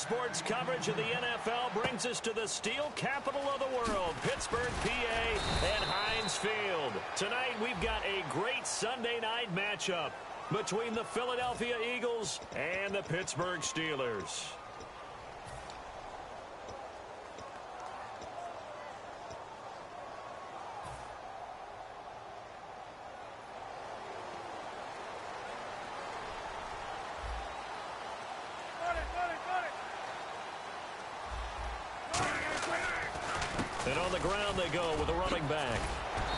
sports coverage of the NFL brings us to the steel capital of the world, Pittsburgh, PA, and Heinz Field. Tonight, we've got a great Sunday night matchup between the Philadelphia Eagles and the Pittsburgh Steelers. And on the ground they go with a running back.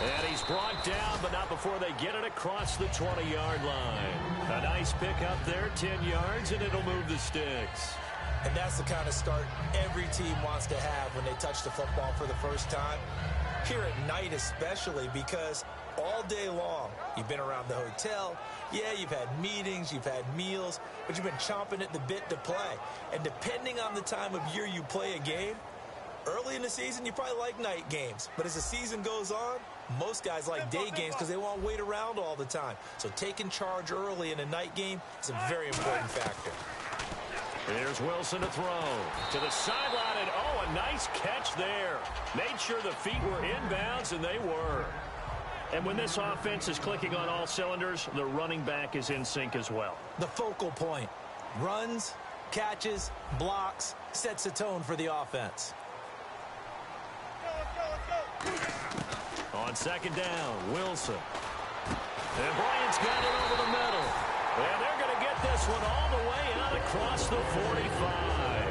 And he's brought down, but not before they get it across the 20-yard line. A nice pickup there, 10 yards, and it'll move the sticks. And that's the kind of start every team wants to have when they touch the football for the first time. Here at night especially, because all day long you've been around the hotel. Yeah, you've had meetings, you've had meals, but you've been chomping at the bit to play. And depending on the time of year you play a game, early in the season, you probably like night games. But as the season goes on, most guys like day games because they won't wait around all the time. So taking charge early in a night game is a very important factor. Here's Wilson to throw. To the sideline, and oh, a nice catch there. Made sure the feet were inbounds, and they were. And when this offense is clicking on all cylinders, the running back is in sync as well. The focal point. Runs, catches, blocks, sets the tone for the offense. On second down, Wilson. And Bryant's got it over the middle. And they're going to get this one all the way out across the 45.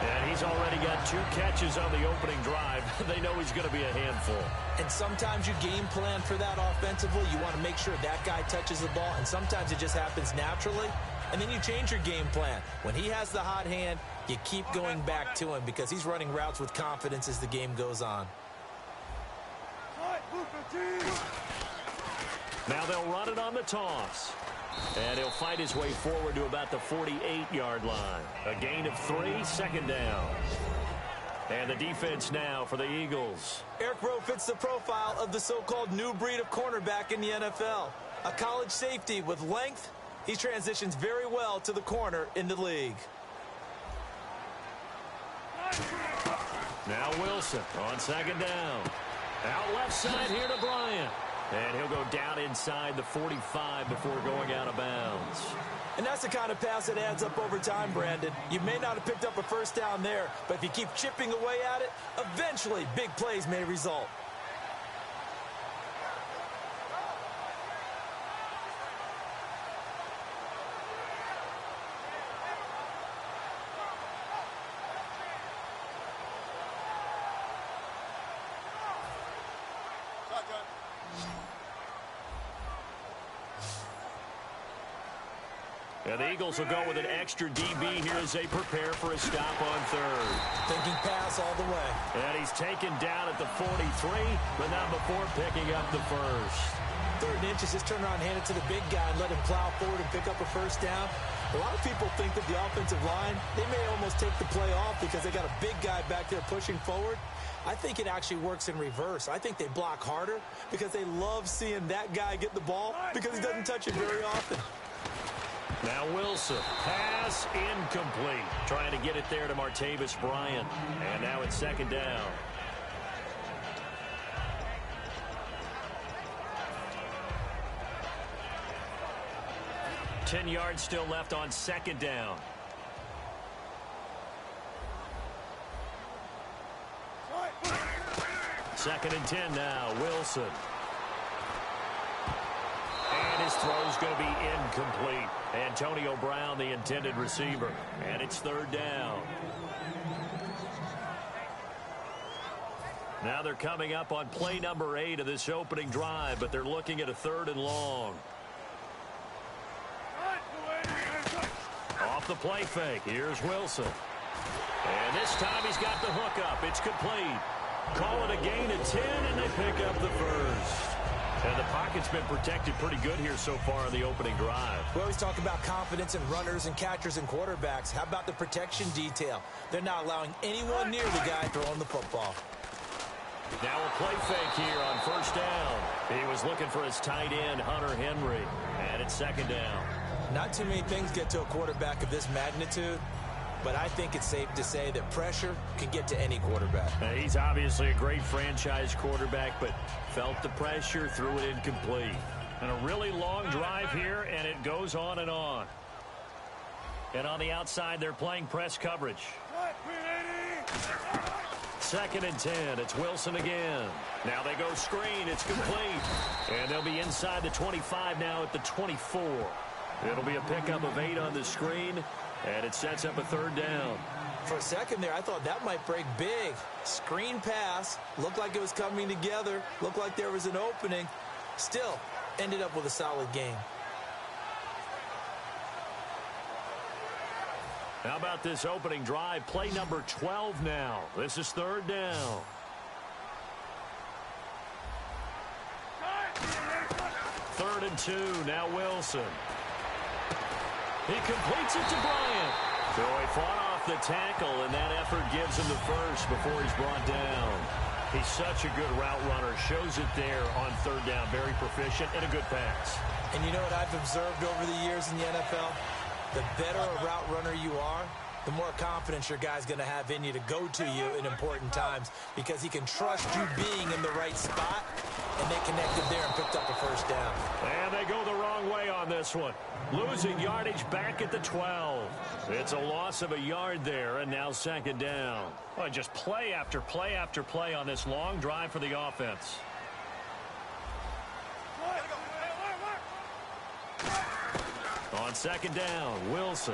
And he's already got 2 catches on the opening drive. They know he's going to be a handful. And sometimes you game plan for that offensively. You want to make sure that guy touches the ball. And sometimes it just happens naturally. And then you change your game plan. When he has the hot hand, you keep going back to him because he's running routes with confidence as the game goes on. Now they'll run it on the toss. And he'll fight his way forward to about the 48-yard line. A gain of 3, second down. And the defense now for the Eagles. Eric Rowe fits the profile of the so-called new breed of cornerback in the NFL. A college safety with length. He transitions very well to the corner in the league. Now Wilson on second down. Out left side here to Bryant. And he'll go down inside the 45 before going out of bounds. And that's the kind of pass that adds up over time, Brandon. You may not have picked up a first down there, but if you keep chipping away at it, eventually big plays may result. And the Eagles will go with an extra DB here as they prepare for a stop on third. Thinking pass all the way. And he's taken down at the 43, but not before picking up the first. 3rd and inches, just turn around and hand it to the big guy and let him plow forward and pick up a first down. A lot of people think that the offensive line, they may almost take the play off because they got a big guy back there pushing forward. I think it actually works in reverse. I think they block harder because they love seeing that guy get the ball because he doesn't touch it very often. Now Wilson, pass incomplete. Trying to get it there to Martavis Bryant. And now it's second down. Ten yards still left on second down. Second and 10 now, Wilson. And his throw's going to be incomplete. Antonio Brown, the intended receiver. And it's third down. Now they're coming up on play number 8 of this opening drive, but they're looking at a 3rd and long. Off the play fake, here's Wilson. And this time he's got the hook up. It's complete. Call it a gain of 10, and they pick up the first. And the pocket's been protected pretty good here so far in the opening drive. We always talk about confidence in runners and catchers and quarterbacks. How about the protection detail? They're not allowing anyone near the guy throwing the football. Now a play fake here on first down. He was looking for his tight end, Hunter Henry. And it's second down. Not too many things get to a quarterback of this magnitude. but I think it's safe to say that pressure can get to any quarterback. He's obviously a great franchise quarterback, but felt the pressure, threw it incomplete. And a really long drive here, and it goes on and on. And on the outside, they're playing press coverage. 2nd and 10. It's Wilson again. Now they go screen. It's complete. And they'll be inside the 25 now at the 24. It'll be a pickup of 8 on the screen, and it sets up a 3rd down. For a second there, I thought that might break big. Screen pass. Looked like it was coming together. Looked like there was an opening. Still, ended up with a solid game. How about this opening drive? Play number 12 now. This is 3rd down. Third and 2. Now Wilson. He completes it to Bryant. So he fought off the tackle, and that effort gives him the first before he's brought down. He's such a good route runner. Shows it there on 3rd down. Very proficient and a good pass. And you know what I've observed over the years in the NFL? The better a route runner you are, the more confidence your guy's going to have in you to go to you in important times because he can trust you being in the right spot, and they connected there and picked up a 1st down. And they go the wrong way on this one. Losing yardage back at the 12. It's a loss of a yard there, and now 2nd down. Well, just play after play after play on this long drive for the offense. On 2nd down, Wilson.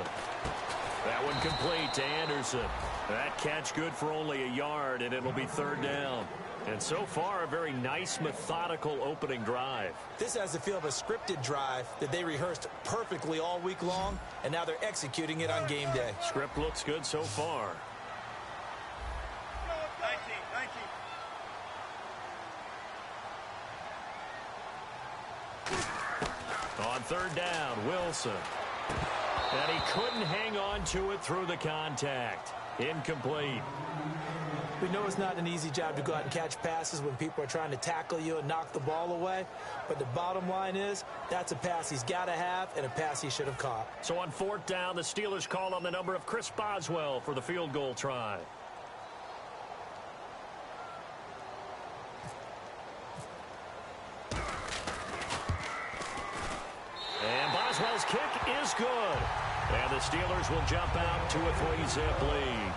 That one complete to Anderson. That catch good for only a yard, and it'll be 3rd down. And so far, a very nice, methodical opening drive. This has the feel of a scripted drive that they rehearsed perfectly all week long, and now they're executing it on game day. Script looks good so far. 19. On 3rd down, Wilson. And he couldn't hang on to it through the contact. Incomplete. We know it's not an easy job to go out and catch passes when people are trying to tackle you and knock the ball away. But the bottom line is, that's a pass he's got to have and a pass he should have caught. So on 4th down, the Steelers call on the number of Chris Boswell for the field goal try. And Boswell's kick is good. And the Steelers will jump out to a 3-zip lead.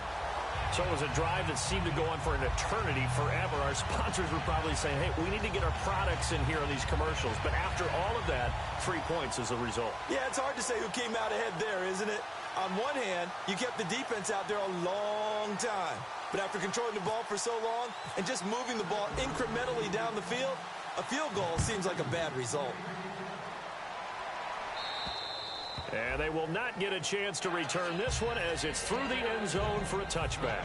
So it was a drive that seemed to go on for an eternity, forever. Our sponsors were probably saying, hey, we need to get our products in here on these commercials. But after all of that, 3 points is the result. Yeah, it's hard to say who came out ahead there, isn't it? On one hand, you kept the defense out there a long time. But after controlling the ball for so long and just moving the ball incrementally down the field, a field goal seems like a bad result. And they will not get a chance to return this one as it's through the end zone for a touchback.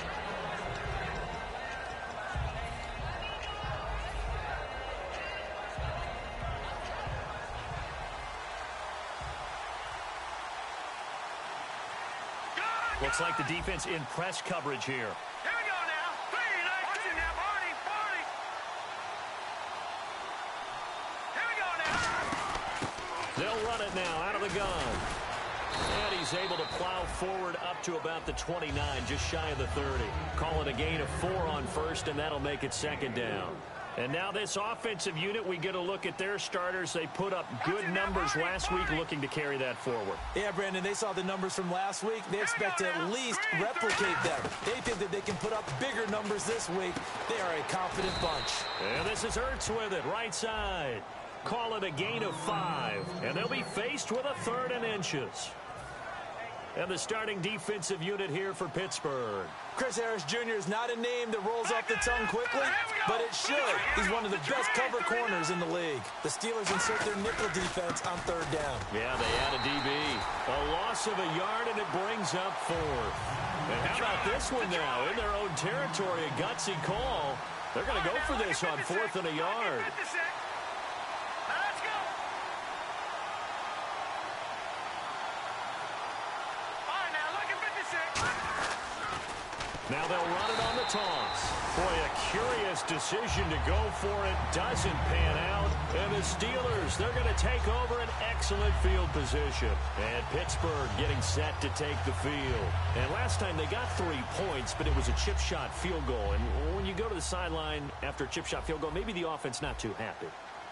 Looks like the defense in press coverage here. Here we go now. 3, 19 now, Barney. Here we go now. They'll run it now out of the gun. And he's able to plow forward up to about the 29, just shy of the 30. Call it a gain of 4 on 1st, and that'll make it 2nd down. And now this offensive unit, we get a look at their starters. They put up good numbers last week, looking to carry that forward. Yeah, Brandon, they saw the numbers from last week. They expect to at least replicate them. They think that they can put up bigger numbers this week. They are a confident bunch. And this is Ertz with it, right side. Call it a gain of 5, and they'll be faced with a 3rd and inches. And the starting defensive unit here for Pittsburgh. Chris Harris Jr. is not a name that rolls off the tongue quickly, but it should. He's one of the best cover corners in the league. The Steelers insert their nickel defense on 3rd down. Yeah, they add a DB. A loss of a yard, and it brings up 4th. And how about this one now? In their own territory, a gutsy call. They're going to go for this on 4th and a yard. Now they'll run it on the toss. Boy, a curious decision to go for it. Doesn't pan out. And the Steelers, they're going to take over an excellent field position. And Pittsburgh getting set to take the field. And last time they got 3 points, but it was a chip shot field goal. And when you go to the sideline after a chip shot field goal, maybe the offense not too happy.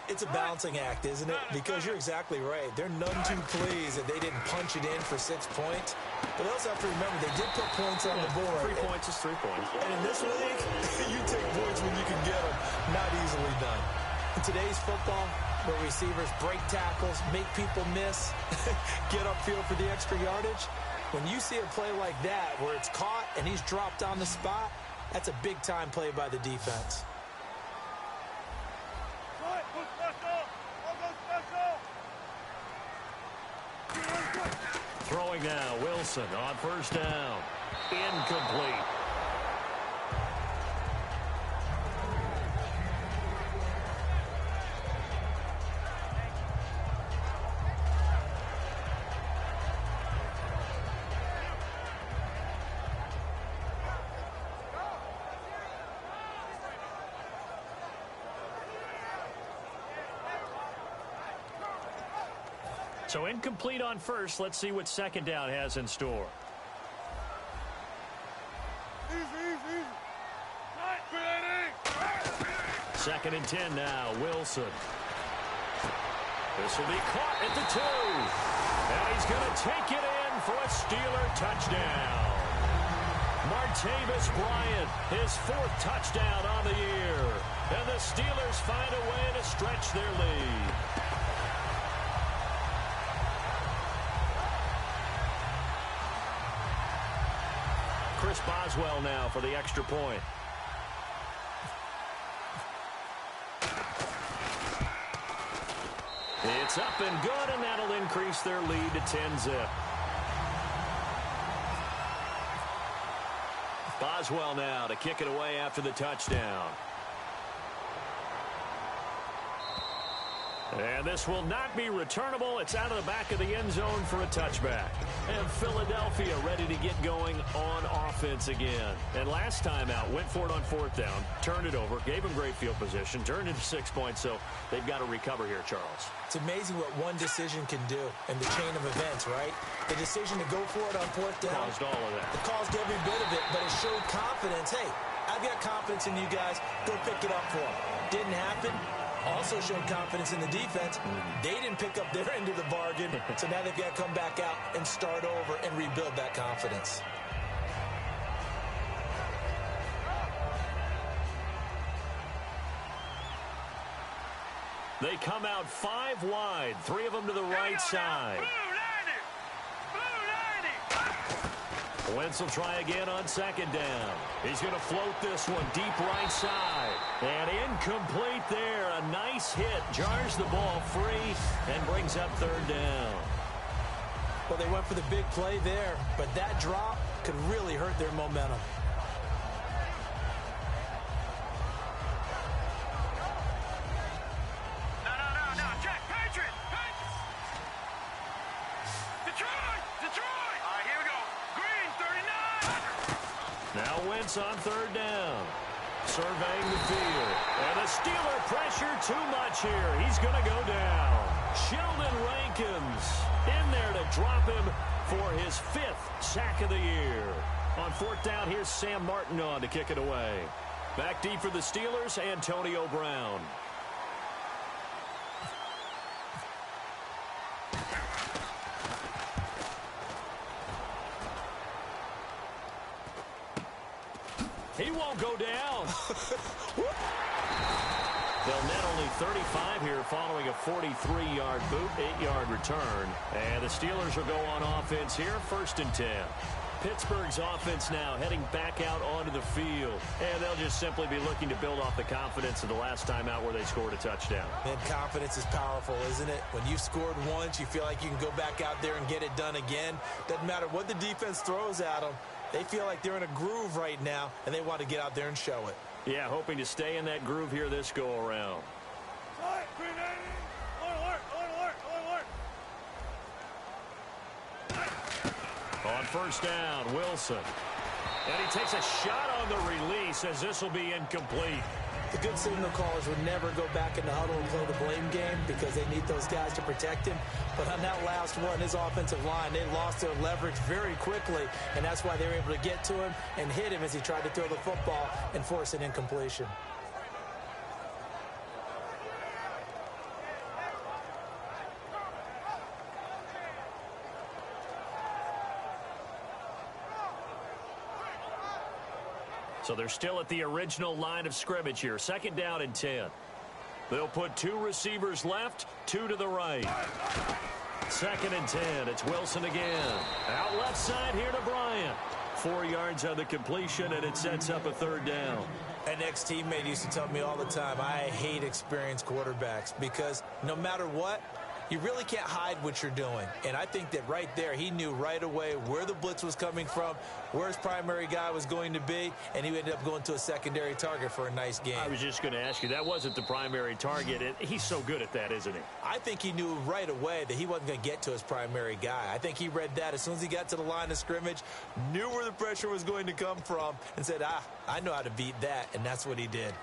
It's a balancing act, isn't it? Because you're exactly right. They're none too pleased that they didn't punch it in for 6 points. But they also have to remember they did put points on the board. 3 points is 3 points. And in this league, you take points when you can get them. Not easily done. In today's football, where receivers break tackles, make people miss, get upfield for the extra yardage, when you see a play like that where it's caught and he's dropped on the spot, that's a big-time play by the defense. Throwing now, Wilson on first down. Incomplete. So incomplete on first. Let's see what second down has in store. Second and 10 now, Wilson. This will be caught at the 2. And he's going to take it in for a Steeler touchdown. Martavis Bryant, his 4th touchdown on the year. And the Steelers find a way to stretch their lead. Chris Boswell now for the extra point. It's up and good, and that'll increase their lead to 10-zip. Boswell now to kick it away after the touchdown. And this will not be returnable. It's out of the back of the end zone for a touchback. And Philadelphia ready to get going on offense again. And last time out, went for it on 4th down, turned it over, gave them great field position, turned it to 6 points, so they've got to recover here, Charles. It's amazing what one decision can do in the chain of events, right? The decision to go for it on 4th down. Caused all of that. It caused every bit of it, but it showed confidence. Hey, I've got confidence in you guys. Go pick it up for them. Didn't happen. Also showed confidence in the defense. They didn't pick up their end of the bargain, so now they've got to come back out and start over and rebuild that confidence. They come out 5 wide, 3 of them to the right side. Wentz will try again on second down. He's going to float this one deep right side. And incomplete there. A nice hit. Jars the ball free and brings up 3rd down. Well, they went for the big play there, but that drop could really hurt their momentum. No, check. Patriot! Detroit! All right, here we go. Green, 39! Now Wentz on 3rd down. Surveying the field. And the Steeler pressure too much here. He's going to go down. Sheldon Rankins in there to drop him for his 5th sack of the year. On 4th down, here's Sam Martin on to kick it away. Back deep for the Steelers, Antonio Brown. He won't go down. They'll net only 35 here following a 43-yard boot, 8-yard return. And the Steelers will go on offense here, 1st and 10. Pittsburgh's offense now heading back out onto the field. And they'll just simply be looking to build off the confidence of the last time out where they scored a touchdown. And confidence is powerful, isn't it? When you've scored once, you feel like you can go back out there and get it done again. Doesn't matter what the defense throws at them. They feel like they're in a groove right now, and they want to get out there and show it. Yeah, hoping to stay in that groove here this go-around. On 1st down, Wilson. And he takes a shot on the release as this will be incomplete. The good signal callers would never go back in the huddle and play the blame game because they need those guys to protect him. But on that last one, his offensive line, they lost their leverage very quickly, and that's why they were able to get to him and hit him as he tried to throw the football and force an incompletion. So they're still at the original line of scrimmage here. 2nd down and 10. They'll put 2 receivers left, 2 to the right. 2nd and 10. It's Wilson again. Out left side here to Bryant. 4 yards on the completion, and it sets up a 3rd down. An ex-teammate used to tell me all the time, I hate experienced quarterbacks because no matter what, you really can't hide what you're doing. And I think that right there, he knew right away where the blitz was coming from, where his primary guy was going to be, and he ended up going to a secondary target for a nice game. I was just going to ask you, that wasn't the primary target. He's so good at that, isn't he? I think he knew right away that he wasn't going to get to his primary guy. I think he read that as soon as he got to the line of scrimmage, knew where the pressure was going to come from, and said, I know how to beat that, and that's what he did.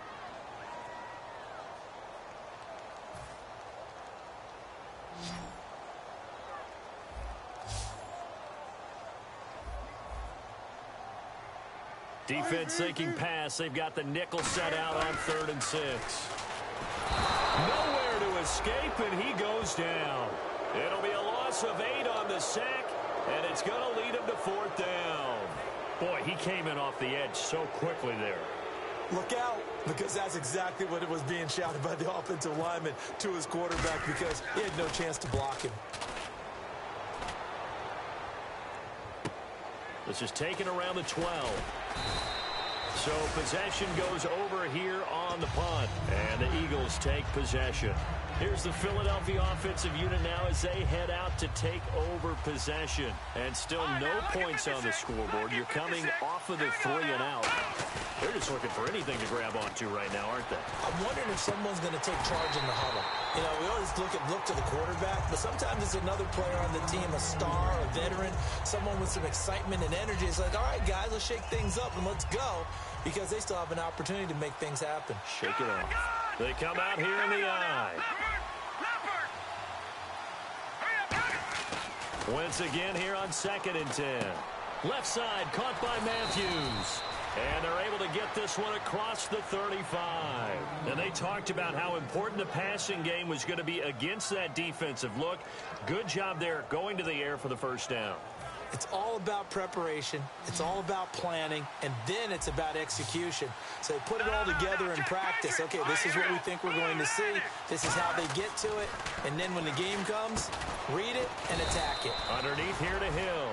Defense thinking pass. They've got the nickel set out on 3rd and 6. Nowhere to escape, and he goes down. It'll be a loss of 8 on the sack, and it's going to lead him to 4th down. Boy, he came in off the edge so quickly there. Look out, because that's exactly what it was being shouted by the offensive lineman to his quarterback because he had no chance to block him. This is taken around the 12. So possession goes over here on the punt, and the Eagles take possession. Here's the Philadelphia offensive unit now as they head out to take over possession. And still no points on the scoreboard. You're coming off of the 3 and out. They're just looking for anything to grab onto right now, aren't they? I'm wondering if someone's going to take charge in the huddle. You know, we always look to the quarterback, but sometimes it's another player on the team, a star, a veteran, someone with some excitement and energy. It's like, all right, guys, let's shake things up and let's go, because they still have an opportunity to make things happen. Shake it off. They come out here in the eye. Once again here on 2nd and 10. Left side caught by Matthews. And they're able to get this one across the 35. And they talked about how important the passing game was going to be against that defensive look. Good job there going to the air for the 1st down. It's all about preparation. It's all about planning. And then it's about execution. So they put it all together in practice. Okay, this is what we think we're going to see. This is how they get to it. And then when the game comes, read it and attack it. Underneath here to Hill.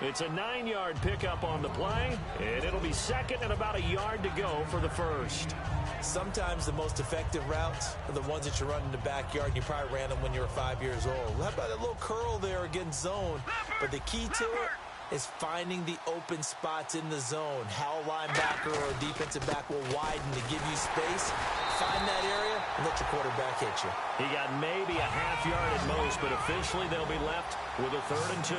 It's a 9-yard pickup on the play, and it'll be 2nd and about a yard to go for the 1st. Sometimes the most effective routes are the ones that you run in the backyard, and you probably ran them when you were 5 years old. How about that little curl there against zone? But the key to it is finding the open spots in the zone. How a linebacker or a defensive back will widen to give you space. Find that area and let your quarterback hit you. He got maybe a half yard at most, but officially they'll be left with a 3rd and 2.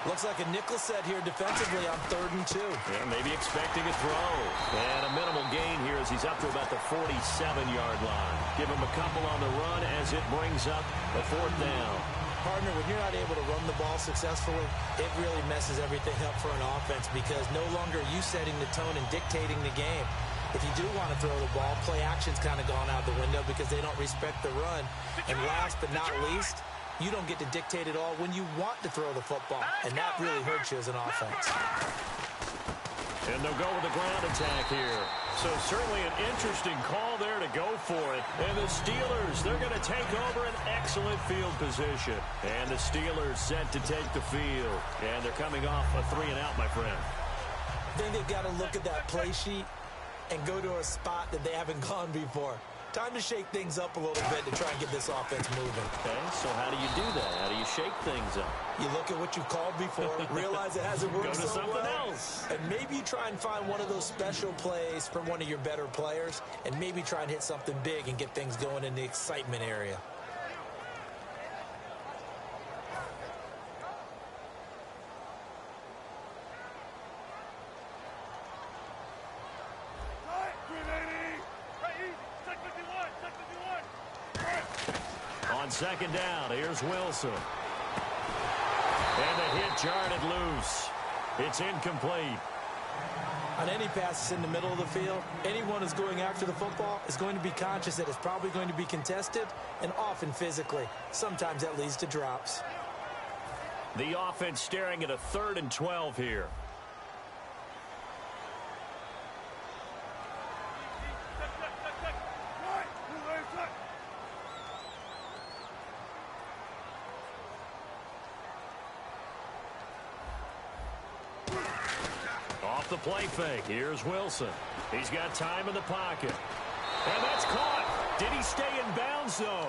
Looks like a nickel set here defensively on 3rd and 2. Yeah, maybe expecting a throw. And a minimal gain here as he's up to about the 47-yard line. Give him a couple on the run as it brings up a 4th down. Partner, when you're not able to run the ball successfully, it really messes everything up for an offense because no longer are you setting the tone and dictating the game. If you do want to throw the ball, play action's kind of gone out the window because they don't respect the run. And last but not least, you don't get to dictate it all when you want to throw the football, and that really hurts you as an offense. And they'll go with the ground attack here. So certainly an interesting call there to go for it. And the Steelers, they're going to take over an excellent field position. And the Steelers set to take the field. And they're coming off a 3 and out, my friend. I think they've got to look at that play sheet and go to a spot that they haven't gone before. Time to shake things up a little bit to try and get this offense moving. Okay, so how do you do that? How do you shake things up? You look at what you've called before, realize it hasn't worked Go to so something well, else. and maybe you try and find one of those special plays from one of your better players, and maybe try and hit something big and get things going in the excitement area. second down, here's Wilson. And the hit jarred loose. It's incomplete. On any passes in the middle of the field, anyone who's going after the football is going to be conscious that it's probably going to be contested, and often physically. Sometimes that leads to drops. The offense staring at a 3rd and 12 here. Off the play fake, here's Wilson. He's got time in the pocket. And that's caught. Did he stay in bounds, though?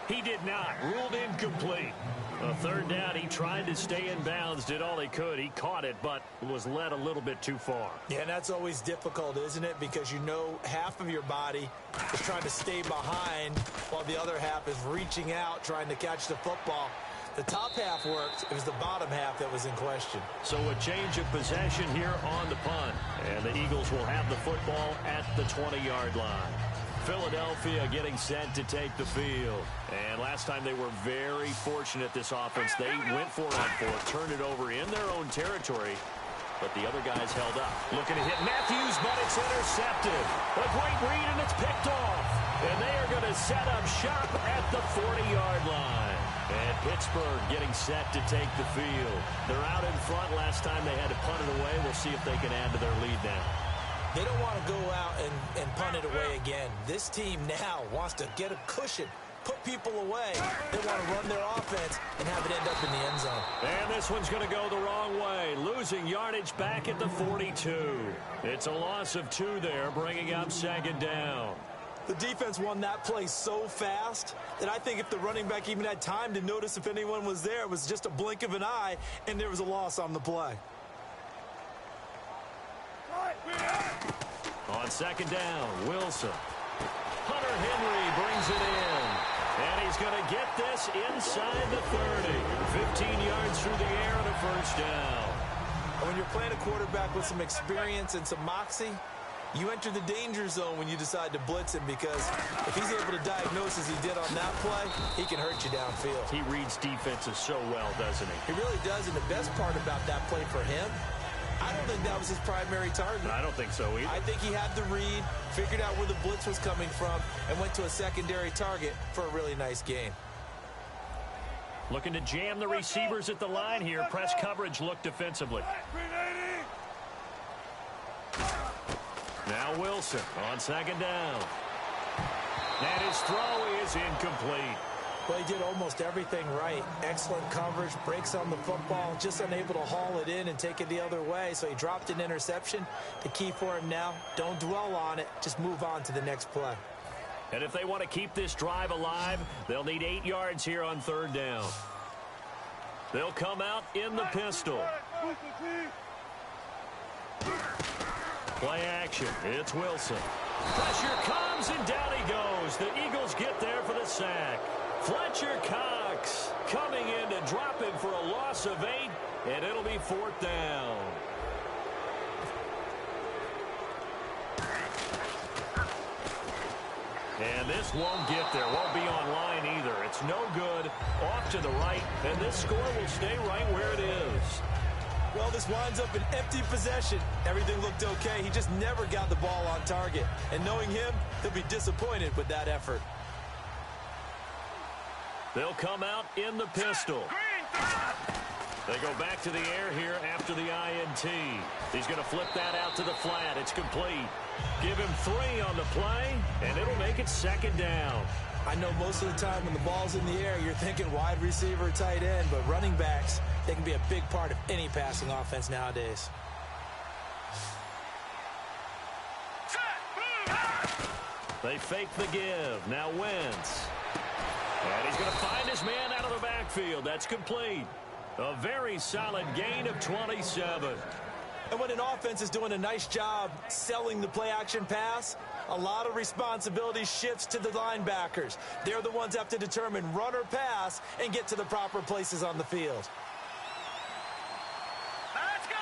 He did not. Ruled incomplete. A 3rd down, he tried to stay in bounds, did all he could. He caught it, but was led a little bit too far. Yeah, and that's always difficult, isn't it? Because you know half of your body is trying to stay behind while the other half is reaching out, trying to catch the football. The top half worked. It was the bottom half that was in question. So a change of possession here on the punt. And the Eagles will have the football at the 20-yard line. Philadelphia getting set to take the field. And last time they were very fortunate, this offense. They went 4-on-4, turned it over in their own territory, but the other guys held up. Looking to hit Matthews, but it's intercepted. A great read, and it's picked off. And they are going to set up shop at the 40-yard line. And Pittsburgh getting set to take the field. They're out in front. Last time they had to punt it away. We'll see if they can add to their lead now. They don't want to go out and punt it away again. This team now wants to get a cushion, put people away. They want to run their offense and have it end up in the end zone. And this one's going to go the wrong way. Losing yardage back at the 42. It's a loss of 2 there, bringing up 2nd down. The defense won that play so fast that I think if the running back even had time to notice if anyone was there, it was just a blink of an eye, and there was a loss on the play. On 2nd down, Wilson. Hunter Henry brings it in. And he's going to get this inside the 30. 15 yards through the air and a 1st down. And when you're playing a quarterback with some experience and some moxie, you enter the danger zone when you decide to blitz him, because if he's able to diagnose as he did on that play, he can hurt you downfield. He reads defenses so well, doesn't he? He really does, and the best part about that play for him, I don't think that was his primary target. I don't think so either. I think he had the read, figured out where the blitz was coming from, and went to a secondary target for a really nice gain. Looking to jam the receivers at the line here. Press coverage look defensively. Now Wilson on 2nd down. And his throw is incomplete. Well, he did almost everything right. Excellent coverage, breaks on the football, just unable to haul it in and take it the other way, so he dropped an interception. The key for him now, don't dwell on it, just move on to the next play. And if they want to keep this drive alive, they'll need 8 yards here on 3rd down. They'll come out in the pistol. Play action. It's Wilson. Pressure comes, and down he goes. The Eagles get there for the sack. Fletcher Cox coming in to drop him for a loss of 8, and it'll be 4th down. And this won't get there. Won't be online either. It's no good. Off to the right, and this score will stay right where it is. Well, this winds up an empty possession. Everything looked okay. He just never got the ball on target. And knowing him, he'll be disappointed with that effort. They'll come out in the pistol. They go back to the air here after the INT. He's going to flip that out to the flat. It's complete. Give him 3 on the play, and it'll make it 2nd down. I know most of the time when the ball's in the air, you're thinking wide receiver, tight end, but running backs, they can be a big part of any passing offense nowadays. They fake the give. Now Wentz. And he's going to find his man out of the backfield. That's complete. A very solid gain of 27. And when an offense is doing a nice job selling the play-action pass, a lot of responsibility shifts to the linebackers. They're the ones that have to determine run or pass and get to the proper places on the field. Let's go.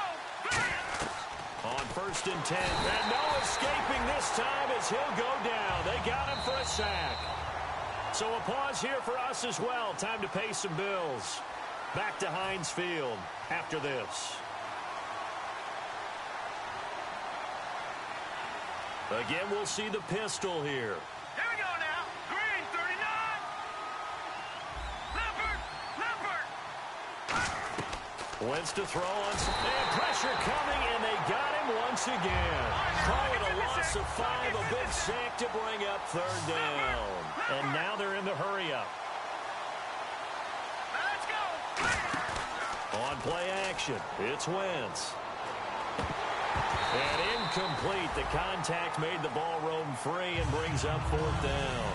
On 1st and 10. And no escaping this time as he'll go down. They got him for a sack. So a pause here for us as well. Time to pay some bills. Back to Heinz Field after this. Again, we'll see the pistol here. Here we go now. Green, 39. Leopard. Wentz to throw on some pressure coming, and they got him once again. Call it a loss of 5, a big sack to bring up third down. And now they're in the hurry-up. Let's go. On play action, it's Wentz. And incomplete. The contact made the ball roam free and brings up fourth down.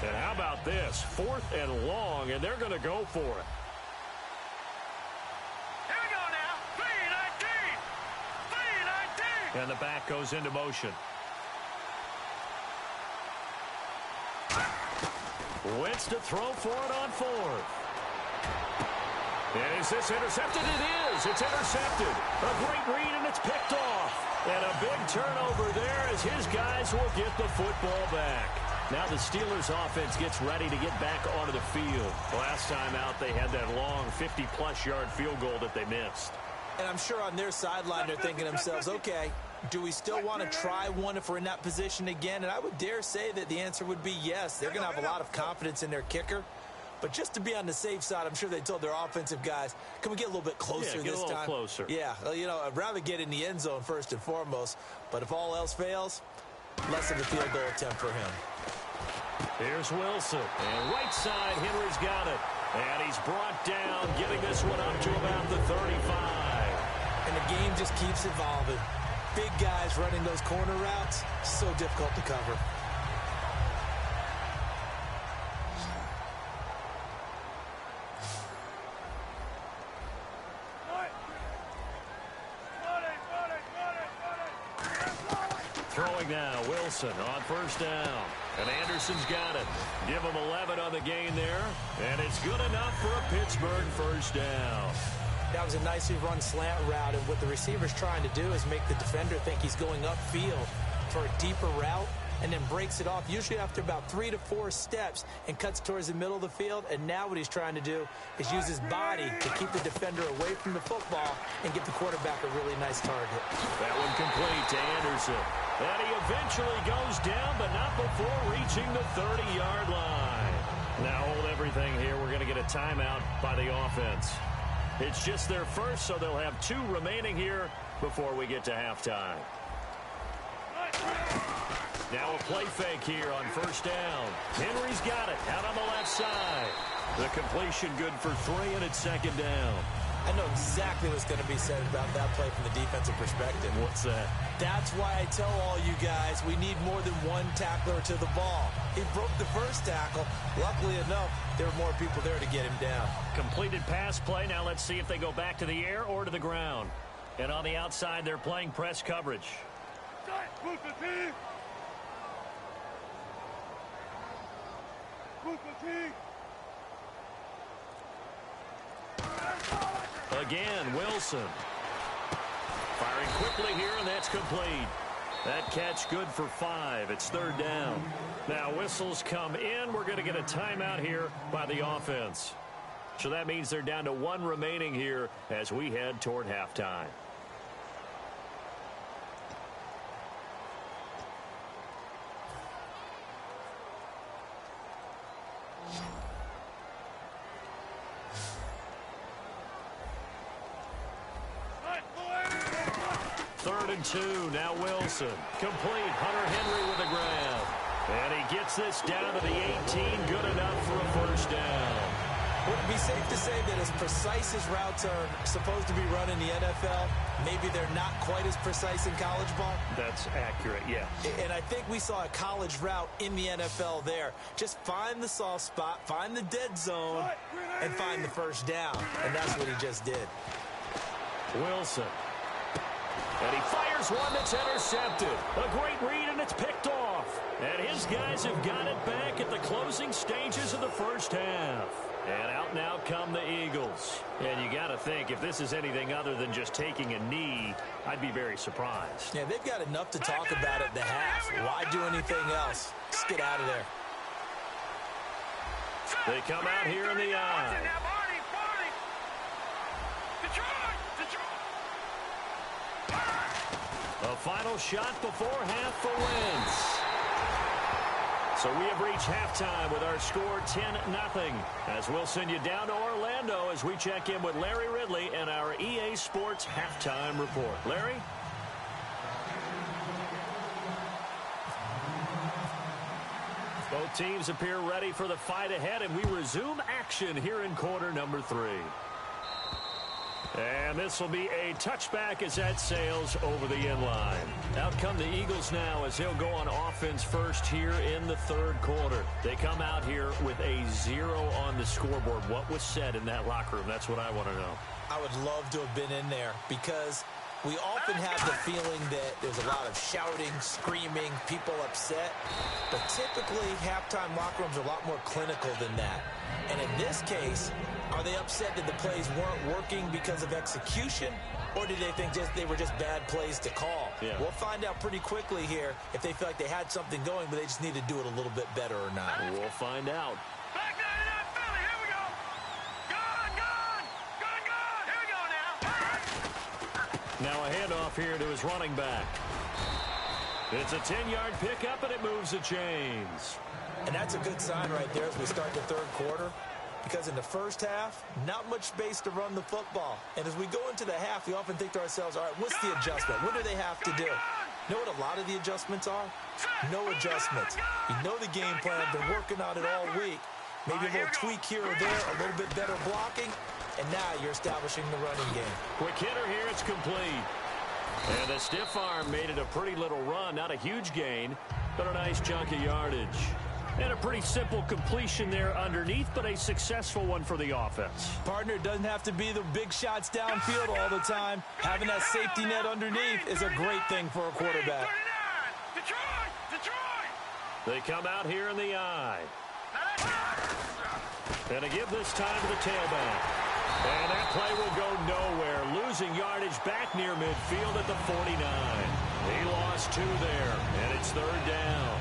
And how about this? 4th and long, and they're going to go for it. Here we go now. 319. 319. And the back goes into motion. Wentz to throw for it on 4th. And is this intercepted? It is. It's intercepted. A great read, and it's picked off. And a big turnover there as his guys will get the football back. Now the Steelers offense gets ready to get back onto the field. Last time out, they had that long 50-plus yard field goal that they missed. And I'm sure on their sideline they're thinking to themselves, okay, do we still want to try one if we're in that position again? And I would dare say that the answer would be yes. They're going to have a lot of confidence in their kicker. But just to be on the safe side, I'm sure they told their offensive guys, can we get a little bit closer this time? Get a little closer. Yeah, well, you know, I'd rather get in the end zone first and foremost. But if all else fails, less of a field goal attempt for him. Here's Wilson. And right side, Henry's got it. And he's brought down, getting this one up to about the 35. And the game just keeps evolving. Big guys running those corner routes, so difficult to cover. Throwing now, Wilson on first down. And Anderson's got it. Give him 11 on the gain there. And it's good enough for a Pittsburgh first down. That was a nicely run slant route, and what the receiver's trying to do is make the defender think he's going upfield for a deeper route, and then breaks it off, usually after about 3 to 4 steps, and cuts towards the middle of the field. And now what he's trying to do is use his body to keep the defender away from the football and get the quarterback a really nice target. That one complete to Anderson. And he eventually goes down, but not before reaching the 30-yard line. Now hold everything here. We're going to get a timeout by the offense. It's just their first, so they'll have 2 remaining here before we get to halftime. Now a play fake here on first down. Henry's got it out on the left side. The completion good for 3, and it's second down. I know exactly what's going to be said about that play from the defensive perspective. What's that? That's why I tell all you guys we need more than one tackler to the ball. He broke the first tackle. Luckily enough, there were more people there to get him down. Completed pass play. Now let's see if they go back to the air or to the ground. And on the outside, they're playing press coverage. Again, Wilson. Firing quickly here, and that's complete. That catch good for 5. It's third down. Now whistles come in. We're going to get a timeout here by the offense. So that means they're down to 1 remaining here as we head toward halftime. Third and 2, now Wilson. Complete, Hunter Henry with a grab. And he gets this down to the 18, good enough for a first down. Would it be safe to say that as precise as routes are supposed to be run in the NFL, maybe they're not quite as precise in college ball? That's accurate, yeah. And I think we saw a college route in the NFL there. Just find the soft spot, find the dead zone, and find the first down. And that's what he just did. Wilson. And he fires one that's intercepted. A great read, and it's picked off. And his guys have got it back at the closing stages of the first half. And out now come the Eagles. And you got to think, if this is anything other than just taking a knee, I'd be very surprised. Yeah, they've got enough to talk about at the half. Why do anything else? Just get out of there. They come out here in the eye. A final shot before half for Wentz. So we have reached halftime with our score 10-0. As we'll send you down to Orlando as we check in with Larry Ridley and our EA Sports halftime report. Larry? Both teams appear ready for the fight ahead, and we resume action here in quarter number 3. And this will be a touchback as that sails over the end line. Out come the Eagles now as they'll go on offense first here in the third quarter. They come out here with a 0 on the scoreboard. What was said in that locker room? That's what I want to know. I would love to have been in there because we often have the feeling that there's a lot of shouting, screaming, people upset. But typically, halftime locker rooms are a lot more clinical than that. And in this case, are they upset that the plays weren't working because of execution? Or did they think they were just bad plays to call? Yeah. We'll find out pretty quickly here if they feel like they had something going, but they just need to do it a little bit better or not. We'll find out. Back 99 Philly, here we go. Here we go now. Now a handoff here to his running back. It's a 10-yard pickup, and it moves the chains. And that's a good sign right there as we start the third quarter. Because in the first half, not much space to run the football. And as we go into the half, we often think to ourselves, all right, what's the adjustment? What do they have to do? You know what a lot of the adjustments are? No adjustments. You know the game plan. Been working on it all week. Maybe a little tweak here or there, a little bit better blocking. And now you're establishing the running game. Quick hitter here, it's complete. And the stiff arm made it a pretty little run. Not a huge gain, but a nice chunk of yardage. And a pretty simple completion there underneath, but a successful one for the offense. Partner, doesn't have to be the big shots downfield all the time. Having that safety net underneath is a great thing for a quarterback. They come out here in the eye. And they give this time to the tailback. And that play will go nowhere. Losing yardage back near midfield at the 49. He lost 2 there, and it's third down.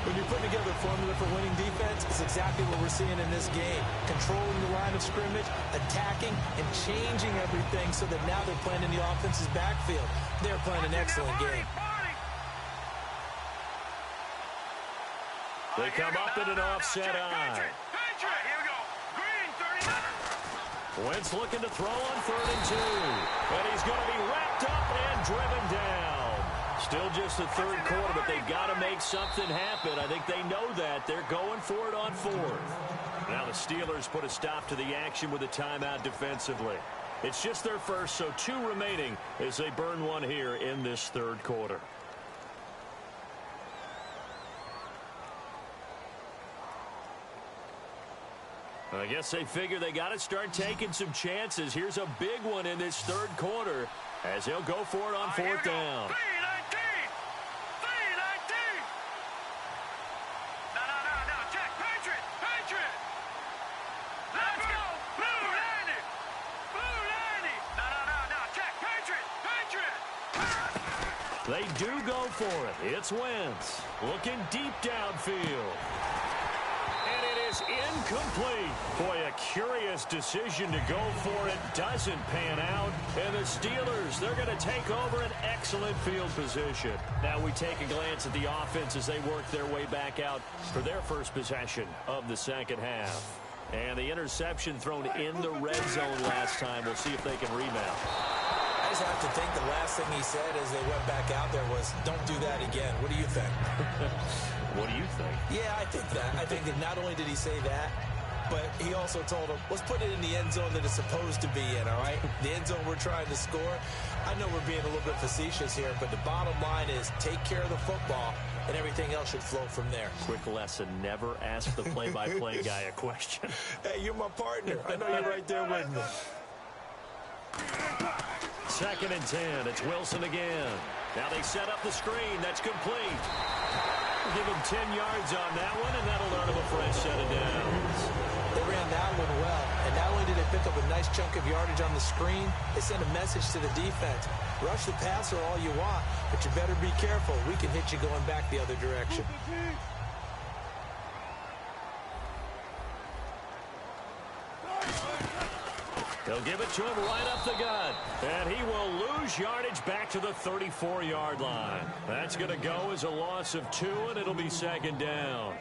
When you're putting together a formula for winning defense, it's exactly what we're seeing in this game. Controlling the line of scrimmage, attacking, and changing everything so that now they're playing in the offense's backfield. They're playing an excellent game. They come up in an offset eye. Wentz looking to throw on 3rd and 2. And he's going to be wrapped up and driven down. Still just the third quarter, but they've got to make something happen. I think they know that. They're going for it on 4th. Now the Steelers put a stop to the action with a timeout defensively. It's just their first, so 2 remaining as they burn one here in this third quarter. I guess they figure they got to start taking some chances. Here's a big one in this third quarter as they'll go for it on 4th down. They do go for it. It's Wentz looking deep downfield. And it is incomplete. Boy, a curious decision to go for it. Doesn't pan out. And the Steelers, they're going to take over an excellent field position. Now we take a glance at the offense as they work their way back out for their first possession of the second half. And the interception thrown in the red zone last time. We'll see if they can rebound. I just have to think the last thing he said as they went back out there was, don't do that again. What do you think? What do you think? Yeah, I think that. I think that not only did he say that, But he also told him, let's put it in the end zone that it's supposed to be in, all right? The end zone we're trying to score. I know we're being a little bit facetious here, but the bottom line is take care of the football, and everything else should flow from there. Quick lesson, never ask the play-by-play guy a question. Hey, you're my partner. I know you're right there with me. 2nd and 10. It's Wilson again. Now they set up the screen. That's complete. Give him 10 yards on that one, and that'll earn him a fresh set of downs. They ran that one well, and not only did they pick up a nice chunk of yardage on the screen, they sent a message to the defense. Rush the passer all you want, but you better be careful. We can hit you going back the other direction. They'll give it to him right up the gut. And he will lose yardage back to the 34-yard line. That's going to go as a loss of 2, and it'll be 2nd down.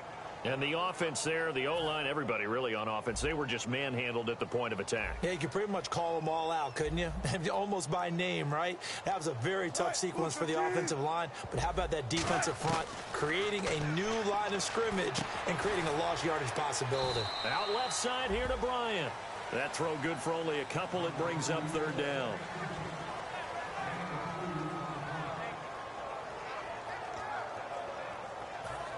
And the offense there, the O-line, everybody really on offense, they were just manhandled at the point of attack. Yeah, you could pretty much call them all out, couldn't you? Almost by name, right? That was a very tough sequence for the offensive line. But how about that defensive front creating a new line of scrimmage and creating a lost yardage possibility? Out left side here to Bryant. That throw good for only a couple. It brings up 3rd down.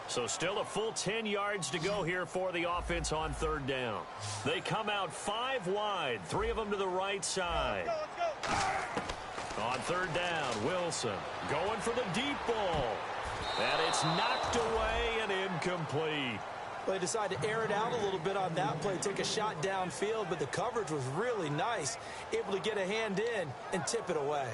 So still a full 10 yards to go here for the offense on 3rd down. They come out 5 wide, 3 of them to the right side. On 3rd down, Wilson going for the deep ball. And it's knocked away and incomplete. They decided to air it out a little bit on that play, take a shot downfield, but the coverage was really nice, able to get a hand in and tip it away.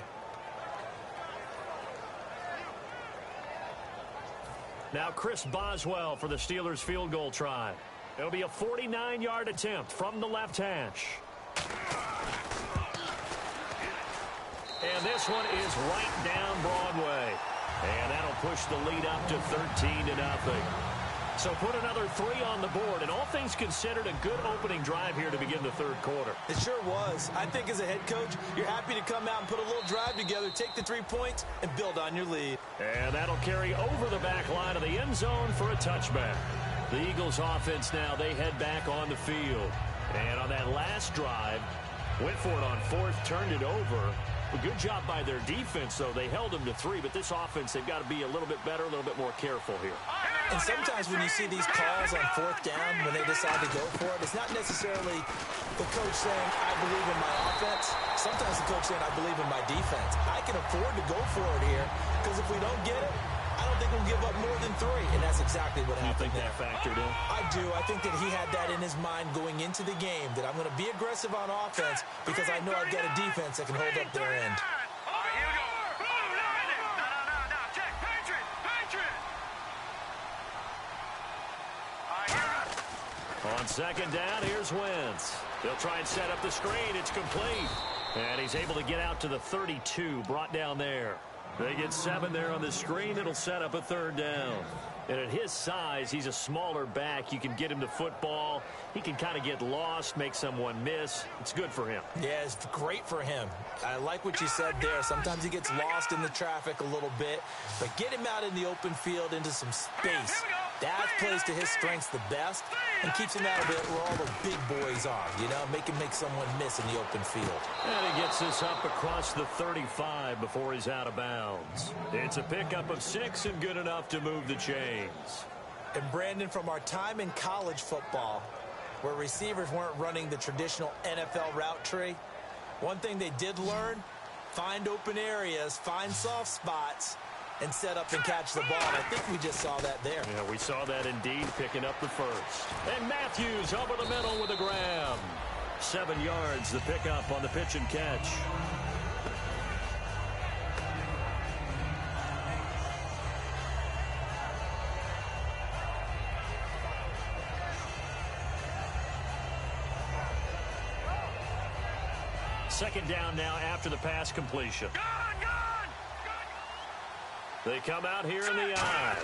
Now Chris Boswell for the Steelers field goal try. It'll be a 49-yard attempt from the left hash. And this one is right down Broadway. And that'll push the lead up to 13-0. So put another 3 on the board, and all things considered, a good opening drive here to begin the 3rd quarter. It sure was. I think as a head coach, you're happy to come out and put a little drive together, take the 3 points, and build on your lead. And that'll carry over the back line of the end zone for a touchback. The Eagles offense now, they head back on the field. And on that last drive, went for it on 4th, turned it over. A good job by their defense, though. They held them to 3, but this offense, they've got to be a little bit better, a little bit more careful here. And sometimes when you see these calls on 4th down, when they decide to go for it, it's not necessarily the coach saying, I believe in my offense. Sometimes the coach saying, I believe in my defense. I can afford to go for it here, because if we don't get it, I don't think we'll give up more than 3, and that's exactly what happened. You think that factored in? I do. I think that he had that in his mind going into the game, that I'm going to be aggressive on offense because I know I've got a defense that can hold up their end. On 2nd down, here's Wentz. They'll try and set up the screen. It's complete. And he's able to get out to the 32, brought down there. They get 7 there on the screen. It'll set up a 3rd down. And at his size, he's a smaller back. You can get him to football. He can kind of get lost, make someone miss. It's good for him. Yeah, it's great for him. I like what you said there. Sometimes he gets lost in the traffic a little bit. But get him out in the open field into some space. That plays to his strengths the best and keeps him out of it where all the big boys are, you know, make him make someone miss in the open field. And he gets this up across the 35 before he's out of bounds. It's a pickup of 6 and good enough to move the chains. And Brandon, from our time in college football, where receivers weren't running the traditional NFL route tree, one thing they did learn, find open areas, find soft spots, and set up and catch the ball. I think we just saw that there. Yeah, we saw that indeed, picking up the first. And Matthews over the middle with a grab. 7 yards, the pickup on the pitch and catch. Second down now after the pass completion. They come out here in the eye.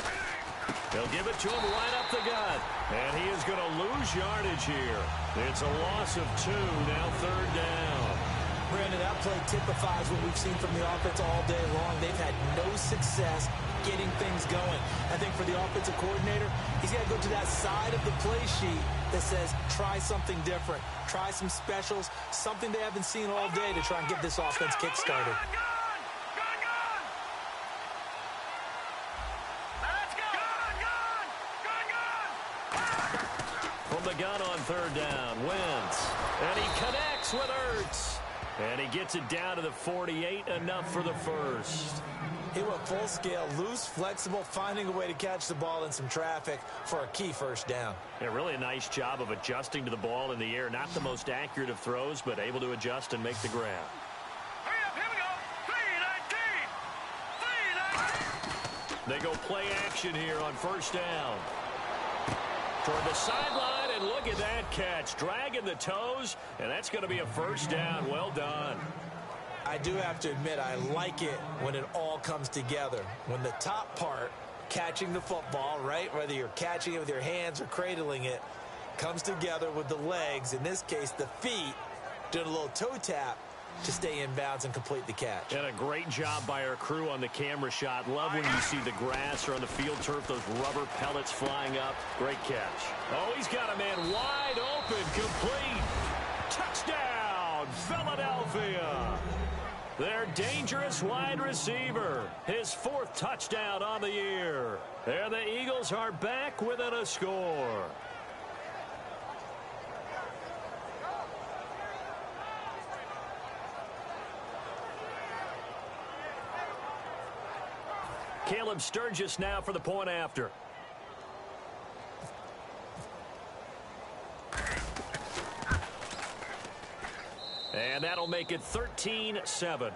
They'll give it to him right up the gut. And he is going to lose yardage here. It's a loss of 2, now 3rd down. Brandon, that play typifies what we've seen from the offense all day long. They've had no success getting things going. I think for the offensive coordinator, he's got to go to that side of the play sheet that says, try something different, try some specials, something they haven't seen all day to try and get this offense kick-started. From the gun on third down, Wentz. And he connects with Ertz. And he gets it down to the 48, enough for the first. He went full scale, loose, flexible, finding a way to catch the ball in some traffic for a key first down. Yeah, really a nice job of adjusting to the ball in the air. Not the most accurate of throws, but able to adjust and make the grab. Hurry up, here we go. 3-19. 3-19. They go play action here on first down. Toward the sideline, and look at that catch. Dragging the toes, and that's going to be a first down. Well done. I do have to admit, I like it when it all comes together. When the top part, catching the football, right, whether you're catching it with your hands or cradling it, comes together with the legs, in this case the feet, doing a little toe tap to stay in bounds and complete the catch. And a great job by our crew on the camera shot. Love when you see the grass or on the field turf, those rubber pellets flying up. Great catch. Oh, he's got a man wide open, complete. Touchdown, Philadelphia. Their dangerous wide receiver. His fourth touchdown on the year. And the Eagles are back within a score. Caleb Sturgis now for the point after. And that'll make it 13-7.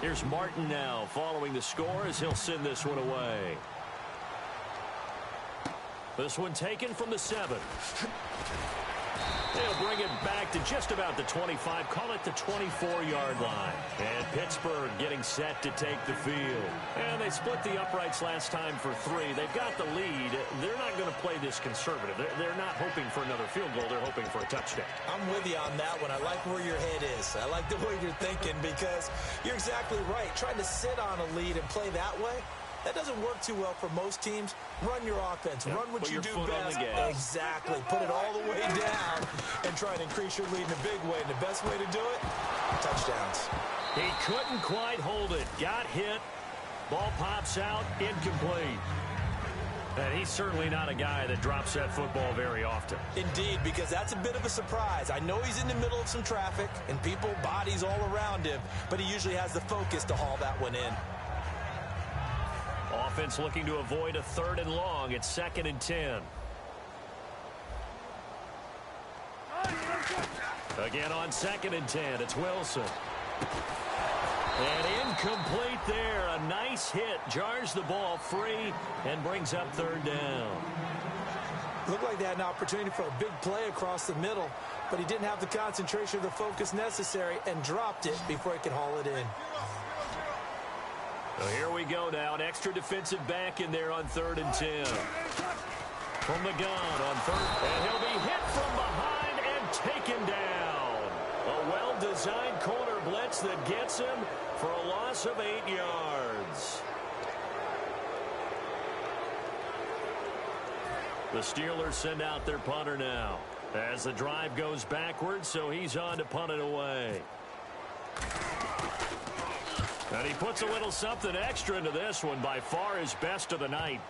Here's Martin now following the score as he'll send this one away. This one taken from the 7. They'll bring it back to just about the 25, call it the 24-yard line. And Pittsburgh getting set to take the field. And they split the uprights last time for 3. They've got the lead. They're not going to play this conservative. They're not hoping for another field goal. They're hoping for a touchdown. I'm with you on that one. I like where your head is. I like the way you're thinking because you're exactly right. Trying to sit on a lead and play that way, that doesn't work too well for most teams. Run your offense. Run what you do best. Exactly. Put it all the way down and try and increase your lead in a big way. And the best way to do it, touchdowns. He couldn't quite hold it. Got hit. Ball pops out. Incomplete. And he's certainly not a guy that drops that football very often. Indeed, because that's a bit of a surprise. I know he's in the middle of some traffic and people, bodies all around him, but he usually has the focus to haul that one in. Offense looking to avoid a 3rd and long. It's 2nd and 10. Again on 2nd and 10. It's Wilson. And incomplete there. A nice hit. Jars the ball free and brings up 3rd down. Looked like they had an opportunity for a big play across the middle, but he didn't have the concentration or the focus necessary and dropped it before he could haul it in. So here we go now. An extra defensive back in there on 3rd and 10. From the gun on 3rd. And he'll be hit from behind and taken down. A well-designed corner blitz that gets him for a loss of 8 yards. The Steelers send out their punter now as the drive goes backwards, so he's on to punt it away. And he puts a little something extra into this one, by far his best of the night.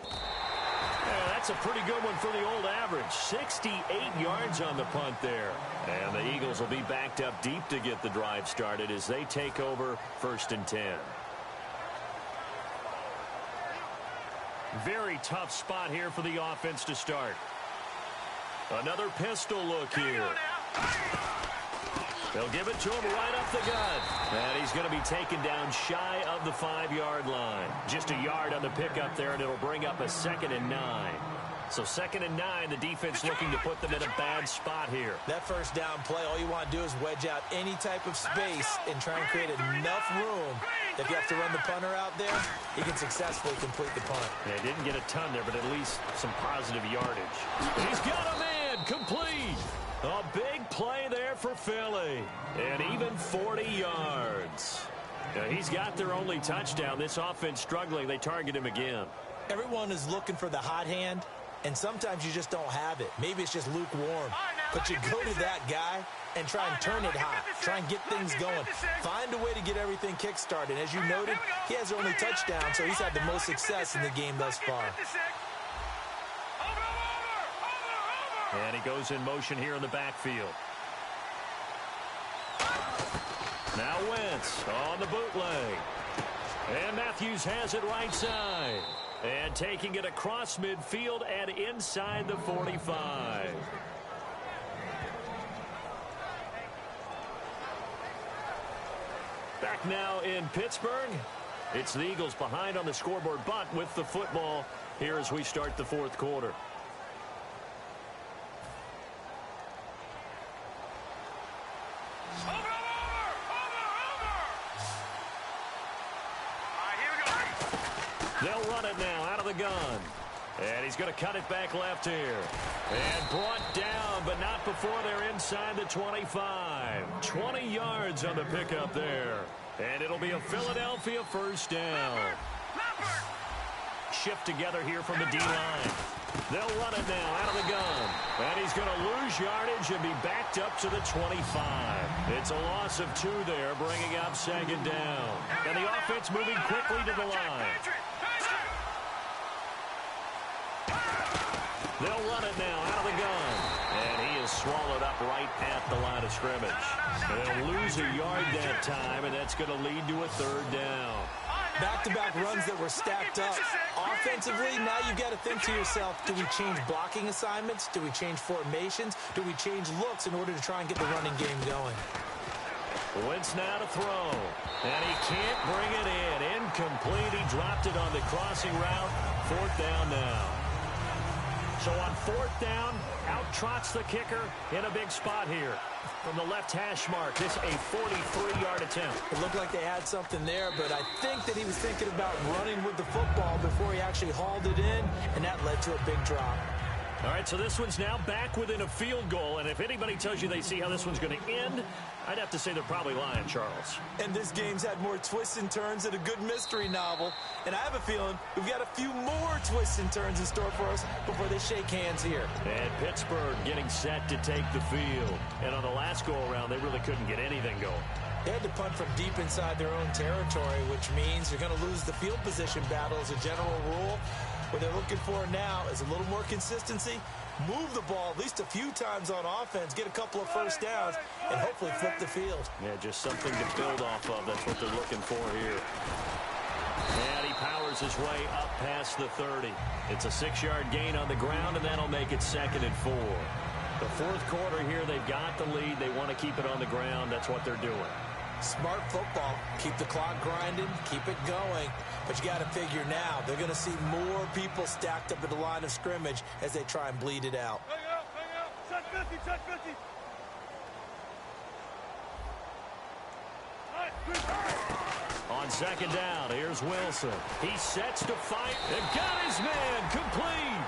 Yeah, that's a pretty good one for the old average. 68 yards on the punt there. And the Eagles will be backed up deep to get the drive started as they take over 1st and 10. Very tough spot here for the offense to start. Another pistol look here. They'll give it to him right up the gut. And he's going to be taken down shy of the 5-yard line. Just a yard on the pickup there, and it'll bring up a 2nd and 9. So 2nd and 9, the defense looking to put them in a bad spot here. That first down play, all you want to do is wedge out any type of space and try and create enough room. If you have to run the punter out there, he can successfully complete the punt. Yeah, didn't get a ton there, but at least some positive yardage. He's got a man complete. A big play there for Philly. And even 40 yards. Now, he's got their only touchdown. This offense struggling. They target him again. Everyone is looking for the hot hand, and sometimes you just don't have it. Maybe it's just lukewarm. But you go to that guy and try and turn it hot. Try and get things going. Find a way to get everything kick-started. As you noted, he has their only touchdown, so he's had the most success in the game thus far. And he goes in motion here in the backfield. Now Wentz on the bootleg. And Matthews has it right side. And taking it across midfield and inside the 45. Back now in Pittsburgh. It's the Eagles behind on the scoreboard, but with the football here as we start the 4th quarter. They'll run it now out of the gun. And he's going to cut it back left here. And brought down, but not before they're inside the 25. 20 yards on the pickup there. And it'll be a Philadelphia first down. Shift together here from the D-line. They'll run it now out of the gun. And he's going to lose yardage and be backed up to the 25. It's a loss of 2 there, bringing up 2nd down. And the offense moving quickly to the line. They'll run it now out of the gun. And he is swallowed up right at the line of scrimmage. They'll lose a yard that time, and that's going to lead to a 3rd down. Back-to-back runs that were stacked up. Offensively, now you've got to think to yourself, do we change blocking assignments? Do we change formations? Do we change looks in order to try and get the running game going? Wentz now to throw. And he can't bring it in. Incomplete. He dropped it on the crossing route. 4th down now. So on 4th down, out trots the kicker in a big spot here. From the left hash mark, this a 43-yard attempt. It looked like they had something there, but I think that he was thinking about running with the football before he actually hauled it in, and that led to a big drop. All right, so this one's now back within a field goal, and if anybody tells you they see how this one's going to end, I'd have to say they're probably lying, Charles. And this game's had more twists and turns than a good mystery novel, and I have a feeling we've got a few more twists and turns in store for us before they shake hands here. And Pittsburgh getting set to take the field. And on the last go-around, they really couldn't get anything going. They had to punt from deep inside their own territory, which means you're going to lose the field position battle as a general rule. What they're looking for now is a little more consistency, move the ball at least a few times on offense, get a couple of first downs, and hopefully flip the field. Yeah, just something to build off of. That's what they're looking for here. And he powers his way up past the 30. It's a 6-yard gain on the ground, and that'll make it 2nd and 4. The 4th quarter here, they've got the lead. They want to keep it on the ground. That's what they're doing. Smart football. Keep the clock grinding, keep it going. But you got to figure now, they're going to see more people stacked up at the line of scrimmage as they try and bleed it out. Hang out. Check 50, check 50. On 2nd down, here's Wilson. He sets to fight and got his man complete.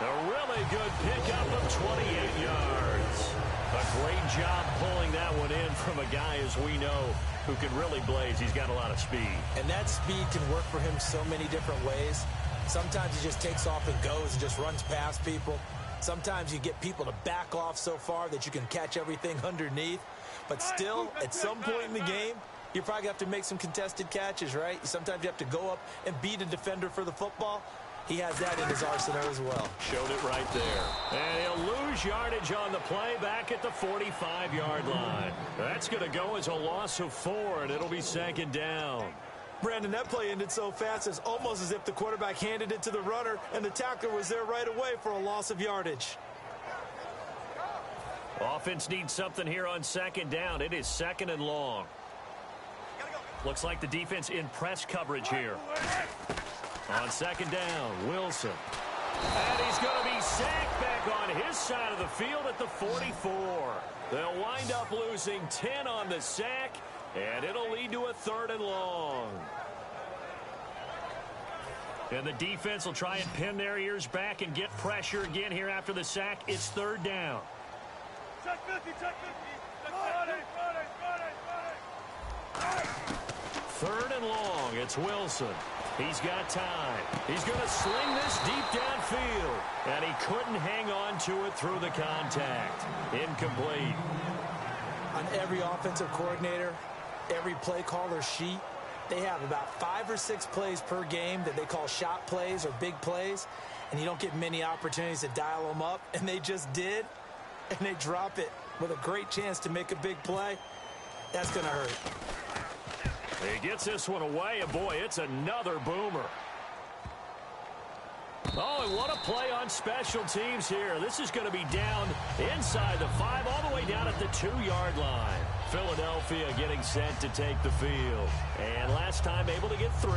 A really good pickup of 28 yards. A great job pulling that one in from a guy, as we know, who can really blaze. He's got a lot of speed. And that speed can work for him so many different ways. Sometimes he just takes off and goes and just runs past people. Sometimes you get people to back off so far that you can catch everything underneath. But still, at some point in the game, you probably have to make some contested catches, right? Sometimes you have to go up and beat a defender for the football. He has that in his arsenal as well. Showed it right there. And he'll lose yardage on the play back at the 45-yard line. That's going to go as a loss of 4, and it'll be 2nd down. Brandon, that play ended so fast, it's almost as if the quarterback handed it to the runner, and the tackler was there right away for a loss of yardage. Offense needs something here on 2nd down. It is 2nd and long. Looks like the defense in press coverage here. On 2nd down, Wilson. And he's going to be sacked back on his side of the field at the 44. They'll wind up losing 10 on the sack, and it'll lead to a 3rd and long. And the defense will try and pin their ears back and get pressure again here after the sack. It's 3rd down. Check 50, check 50. 3rd and long. It's Wilson. He's got time. He's going to sling this deep downfield. And he couldn't hang on to it through the contact. Incomplete. On every offensive coordinator, every play caller sheet, they have about 5 or 6 plays per game that they call shot plays or big plays. And you don't get many opportunities to dial them up. And they just did. And they drop it with a great chance to make a big play. That's going to hurt. He gets this one away, and boy, it's another boomer. Oh, and what a play on special teams here. This is going to be down inside the 5, all the way down at the 2-yard line. Philadelphia getting set to take the field. And last time able to get 3.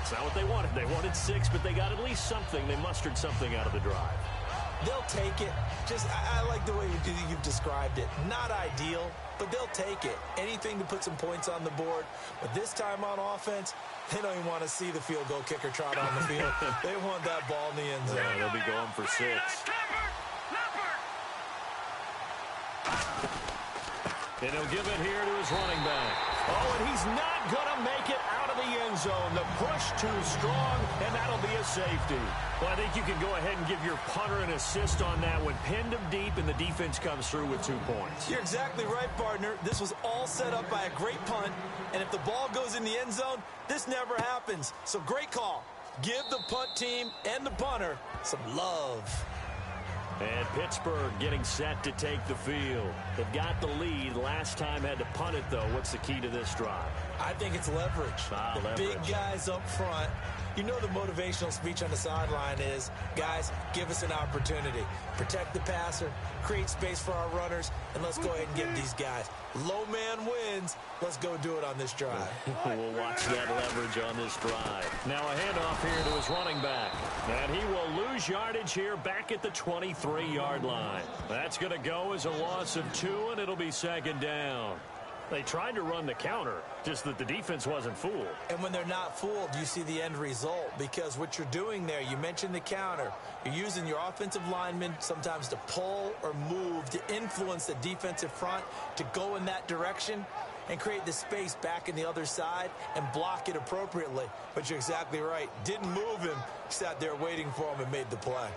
It's not what they wanted. They wanted 6, but they got at least something. They mustered something out of the drive. They'll take it. I like the way you've described it. Not ideal, but they'll take it. Anything to put some points on the board. But this time on offense, they don't even want to see the field goal kicker trot on the field. They want that ball in the end zone. Yeah, they'll be going for 6. And he'll give it here to his running back. Oh, and he's not going to make it out of the end zone. The push too strong, and that'll be a safety. Well, I think you can go ahead and give your punter an assist on that one. Pinned him deep, and the defense comes through with 2 points. You're exactly right, partner. This was all set up by a great punt, and if the ball goes in the end zone, this never happens. So great call. Give the punt team and the punter some love. And Pittsburgh getting set to take the field. They've got the lead. Last time had to punt it, though. What's the key to this drive? I think it's leverage. Leverage. Big guys up front. You know the motivational speech on the sideline is, guys, give us an opportunity. Protect the passer, create space for our runners, and let's go ahead and give these guys. Low man wins. Let's go do it on this drive. We'll watch that leverage on this drive. Now a handoff here to his running back. And he will lose yardage here back at the 23-yard line. That's going to go as a loss of 2, and it'll be 2nd down. They tried to run the counter, just that the defense wasn't fooled. And when they're not fooled, you see the end result. Because what you're doing there, you mentioned the counter. You're using your offensive linemen sometimes to pull or move to influence the defensive front to go in that direction and create the space back in the other side and block it appropriately. But you're exactly right. Didn't move him. Sat there waiting for him and made the play.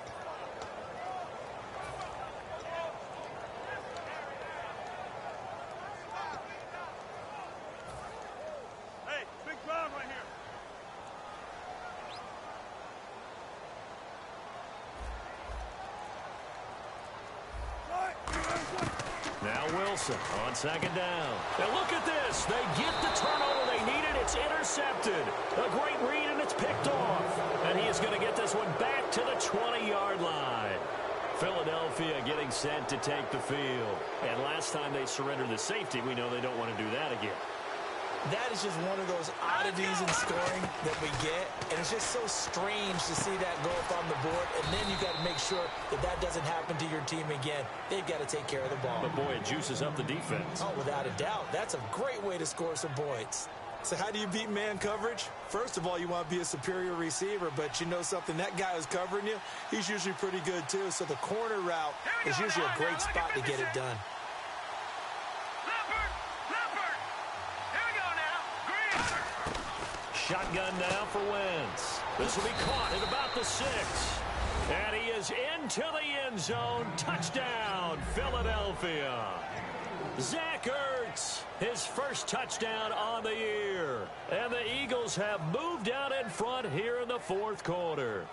Wilson on 2nd down. And look at this. They get the turnover they needed. It's intercepted. A great read, and it's picked off. And he is going to get this one back to the 20-yard line. Philadelphia getting set to take the field. And last time they surrendered the safety, we know they don't want to do that again. That is just one of those oddities in scoring that we get. And it's just so strange to see that go up on the board. And then you got to make sure that that doesn't happen to your team again. They've got to take care of the ball. But, boy, it juices up the defense. Oh, without a doubt. That's a great way to score some points. So how do you beat man coverage? First of all, you want to be a superior receiver. But you know something? That guy who's covering you, he's usually pretty good, too. So the corner route is usually a great spot to get it done. Shotgun now for Wentz. This will be caught at about the 6. And he is into the end zone. Touchdown, Philadelphia. Zach Ertz, his first touchdown on the year. And the Eagles have moved out in front here in the 4th quarter.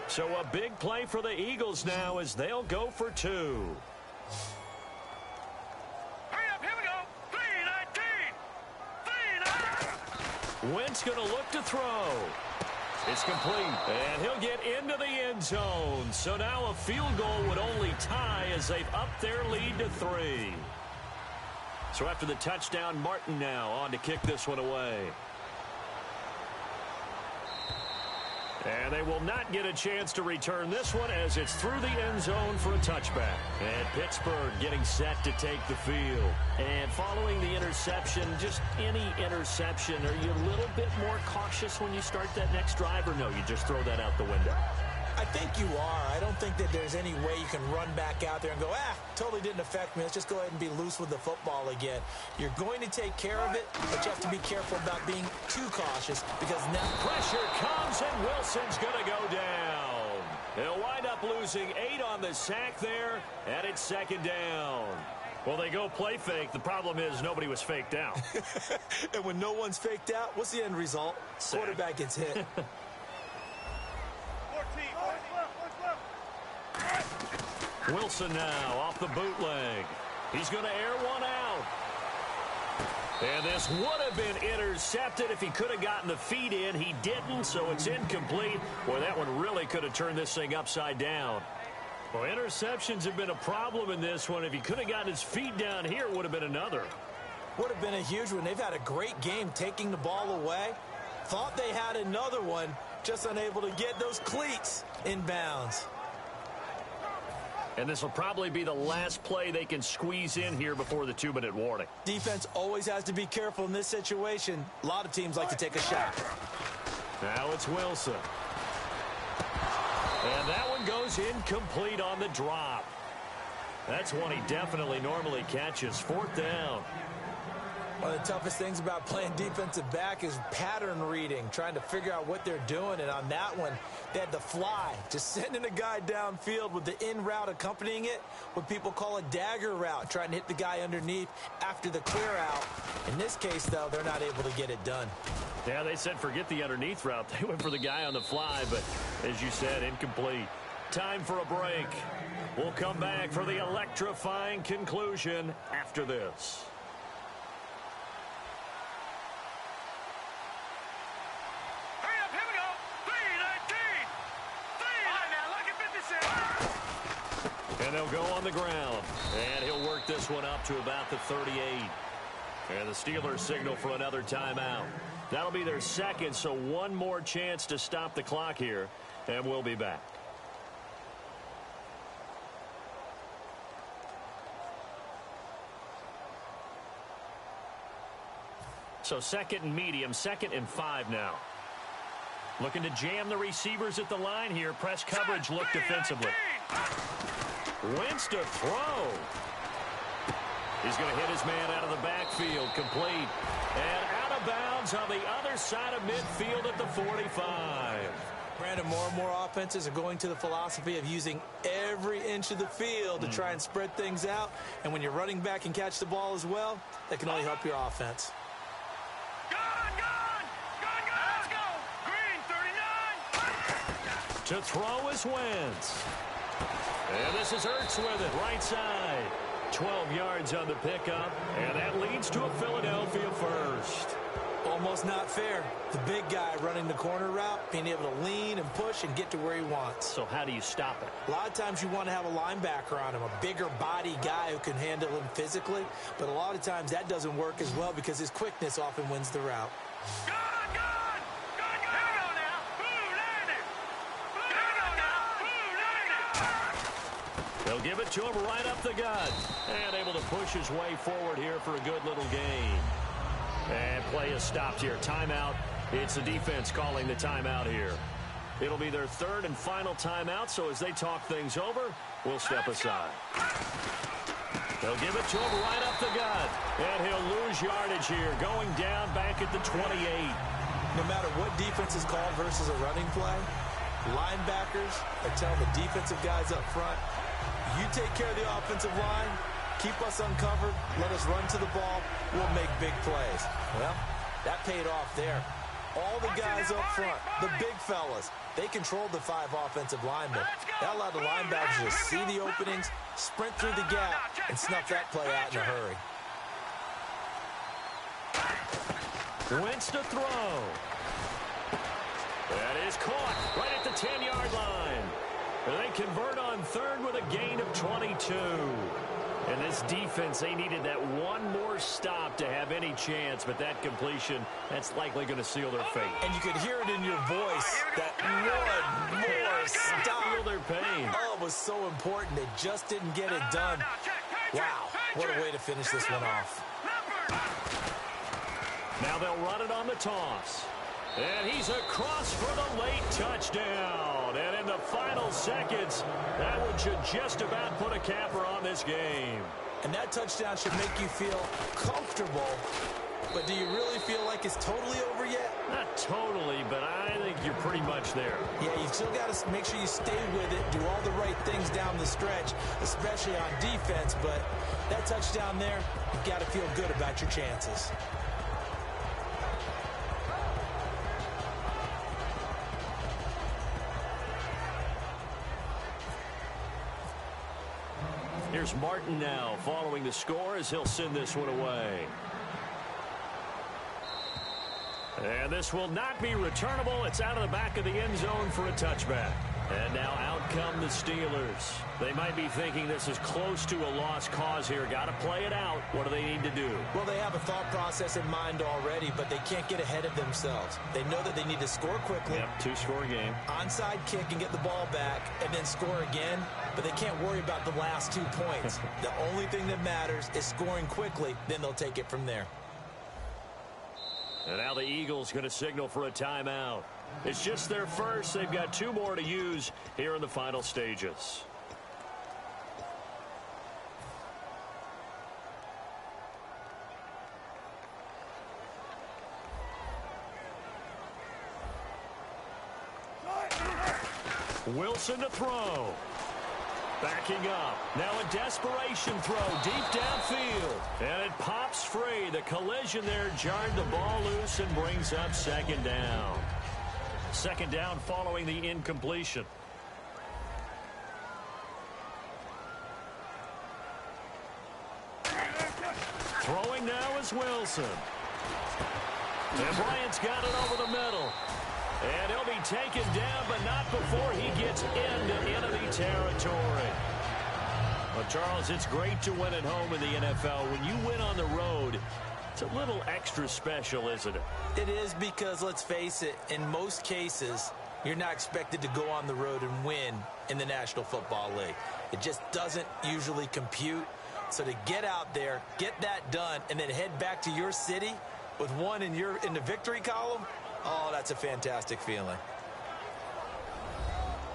So a big play for the Eagles now as they'll go for 2. Wentz going to look to throw. It's complete, and he'll get into the end zone. So now a field goal would only tie as they've upped their lead to 3. So after the touchdown, Martin now on to kick this one away. And they will not get a chance to return this one as it's through the end zone for a touchback. And Pittsburgh getting set to take the field. And following the interception, just any interception, are you a little bit more cautious when you start that next drive, or no, you just throw that out the window? I think you are. I don't think that there's any way you can run back out there and go, totally didn't affect me. Let's just go ahead and be loose with the football again. You're going to take care of it, but you have to be careful about being too cautious because now pressure comes and Wilson's going to go down. They'll wind up losing 8 on the sack there, and it's second down. Well, they go play fake. The problem is nobody was faked out. And when no one's faked out, what's the end result? Sack. Quarterback gets hit. Wilson now off the bootleg. He's going to air one out. And this would have been intercepted if he could have gotten the feet in. He didn't, so it's incomplete. Boy, that one really could have turned this thing upside down. Well, interceptions have been a problem in this one. If he could have gotten his feet down here, it would have been another. Would have been a huge one. They've had a great game taking the ball away. Thought they had another one, just unable to get those cleats in bounds. And this will probably be the last play they can squeeze in here before the 2-minute warning. Defense always has to be careful in this situation. A lot of teams like to take a shot. Now it's Wilson. And that one goes incomplete on the drop. That's one he definitely normally catches. 4th down. One of the toughest things about playing defensive back is pattern reading, trying to figure out what they're doing. And on that one, they had the fly, just sending a guy downfield with the in route accompanying it, what people call a dagger route, trying to hit the guy underneath after the clear out. In this case, though, they're not able to get it done. Yeah, they said forget the underneath route. They went for the guy on the fly, but as you said, incomplete. Time for a break. We'll come back for the electrifying conclusion after this. And they'll go on the ground. And he'll work this one up to about the 38. And the Steelers signal for another timeout. That'll be their second, so one more chance to stop the clock here. And we'll be back. So 2nd and medium, 2nd and 5 now. Looking to jam the receivers at the line here. Press coverage look defensively. Wentz to throw. He's going to hit his man out of the backfield. Complete. And out of bounds on the other side of midfield at the 45. Brandon, more and more offenses are going to the philosophy of using every inch of the field to try and spread things out. And when you're running back and catch the ball as well, that can only help your offense. Let's go. Green, 39. To throw is Wentz. And this is Ertz with it, right side. 12 yards on the pickup, and that leads to a Philadelphia first. Almost not fair. The big guy running the corner route, being able to lean and push and get to where he wants. So how do you stop it? A lot of times you want to have a linebacker on him, a bigger body guy who can handle him physically, but a lot of times that doesn't work as well because his quickness often wins the route. They'll give it to him right up the gut. And able to push his way forward here for a good little gain. And play is stopped here. Timeout. It's the defense calling the timeout here. It'll be their 3rd and final timeout, so as they talk things over, we'll step aside. They'll give it to him right up the gut. And he'll lose yardage here, going down back at the 28. No matter what defense is called versus a running play, linebackers are telling the defensive guys up front, you take care of the offensive line, keep us uncovered, let us run to the ball, we'll make big plays. Well, that paid off there. All the guys up front, the big fellas, they controlled the 5 offensive linemen. That allowed the linebackers to see the openings, sprint through the gap, and snuff that play out in a hurry. Wentz to throw. That is caught right at the 10-yard line. They convert on 3rd with a gain of 22. And this defense, they needed that one more stop to have any chance, but that completion, that's likely going to seal their fate. And you could hear it in your voice, that one more stop. Feel their pain. Oh, it was so important. They just didn't get it done. Wow, what a way to finish this one off. Now they'll run it on the toss. And he's across for the late touchdown. And in the final seconds, that one should just about put a capper on this game. And that touchdown should make you feel comfortable. But do you really feel like it's totally over yet? Not totally, but I think you're pretty much there. Yeah, you've still got to make sure you stay with it, do all the right things down the stretch, especially on defense. But that touchdown there, you've got to feel good about your chances. Here's Martin now following the score as he'll send this one away. And this will not be returnable. It's out of the back of the end zone for a touchback. And now out come the Steelers. They might be thinking this is close to a lost cause here. Got to play it out. What do they need to do? Well, they have a thought process in mind already, but they can't get ahead of themselves. They know that they need to score quickly. Yep, two-score game. Onside kick and get the ball back and then score again, but they can't worry about the last 2 points. The only thing that matters is scoring quickly, then they'll take it from there. And now the Eagles going to signal for a timeout. It's just their first. They've got 2 more to use here in the final stages. Wilson to throw. Backing up. Now a desperation throw deep downfield. And it pops free. The collision there jarred the ball loose and brings up second down. Second down following the incompletion. Throwing now is Wilson. And Bryant's got it over the middle. And he'll be taken down, but not before he gets into enemy territory. Well, Charles, it's great to win at home in the NFL. When you win on the road, it's a little extra special, isn't it? It is because, let's face it, in most cases, you're not expected to go on the road and win in the National Football League. It just doesn't usually compute. So to get out there, get that done, and then head back to your city with one in the victory column, oh, that's a fantastic feeling.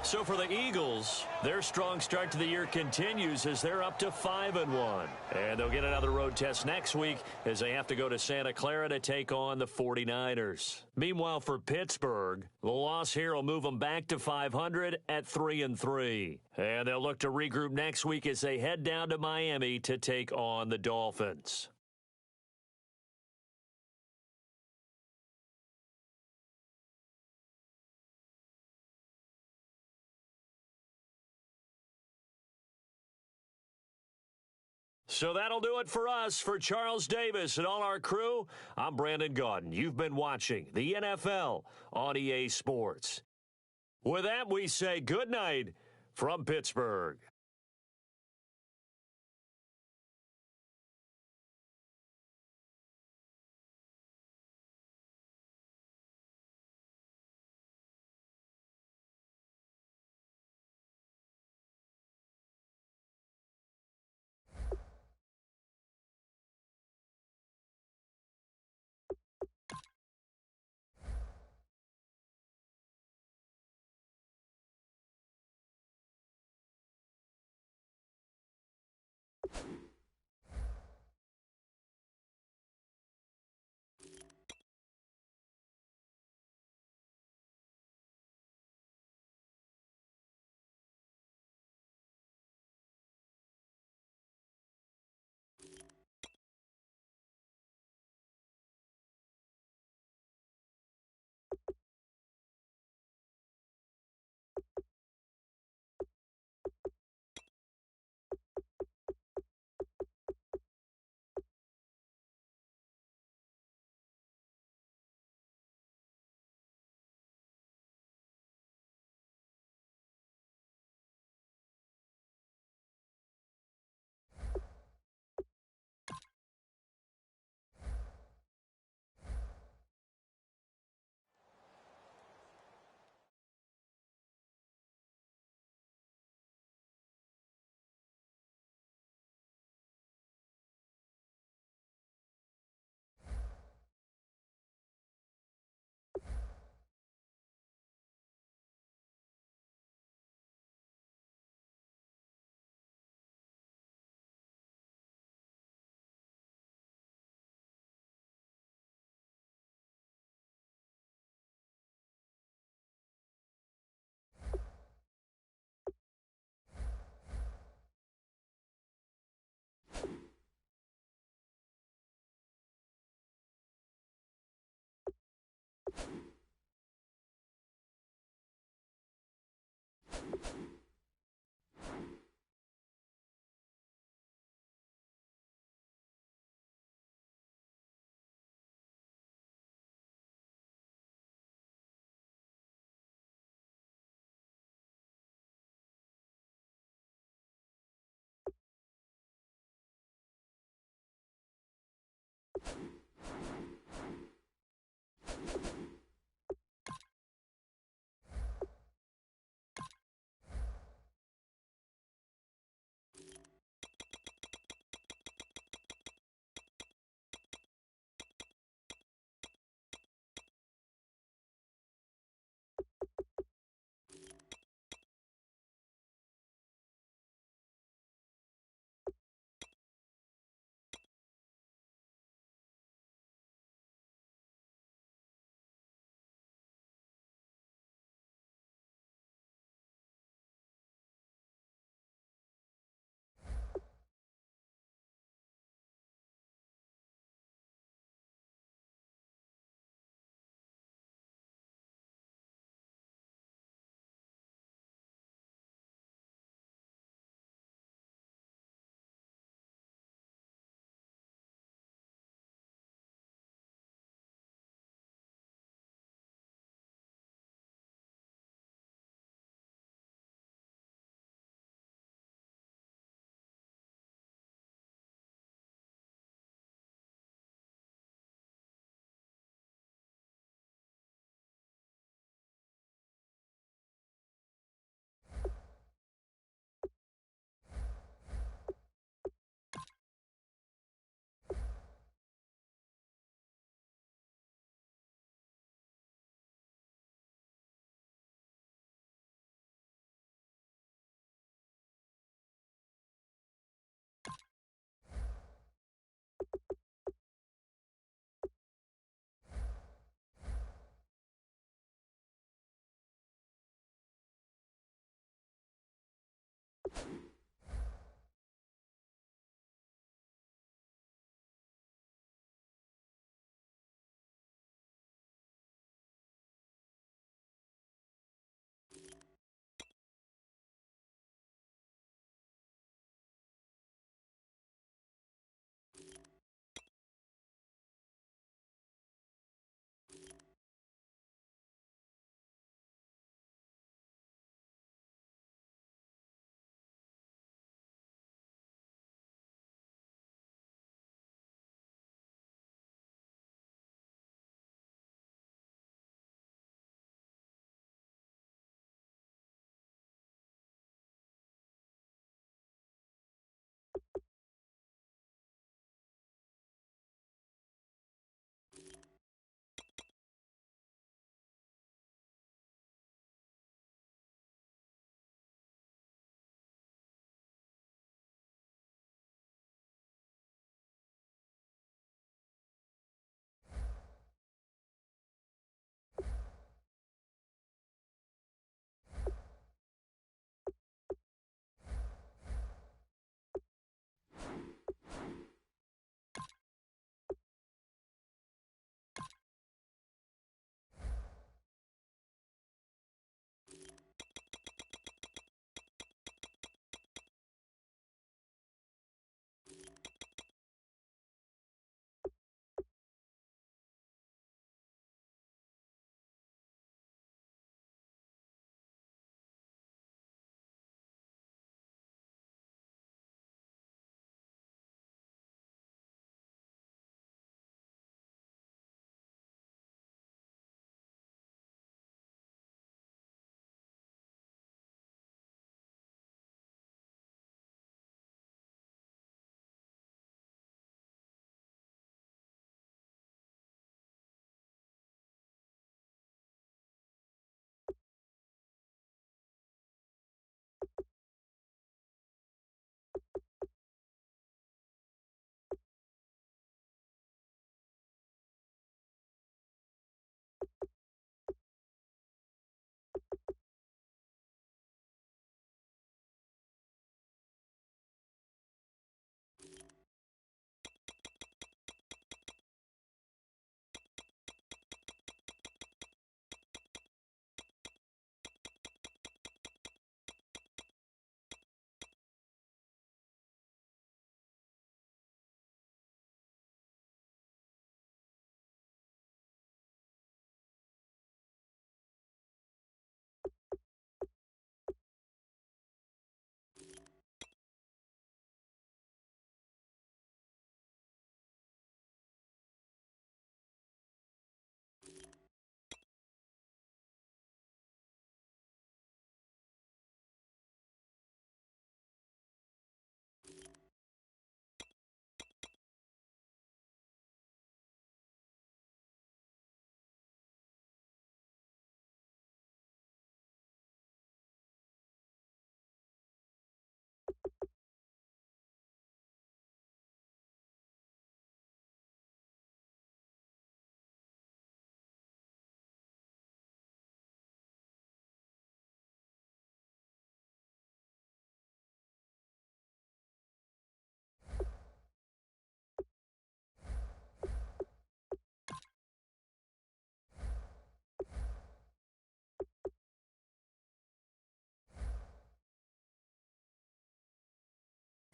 So for the Eagles, their strong start to the year continues as they're up to 5-1. And they'll get another road test next week as they have to go to Santa Clara to take on the 49ers. Meanwhile, for Pittsburgh, the loss here will move them back to 500 at 3-3. And they'll look to regroup next week as they head down to Miami to take on the Dolphins. So that'll do it for us. For Charles Davis and all our crew, I'm Brandon Gaudin. You've been watching the NFL on EA Sports. With that, we say good night from Pittsburgh.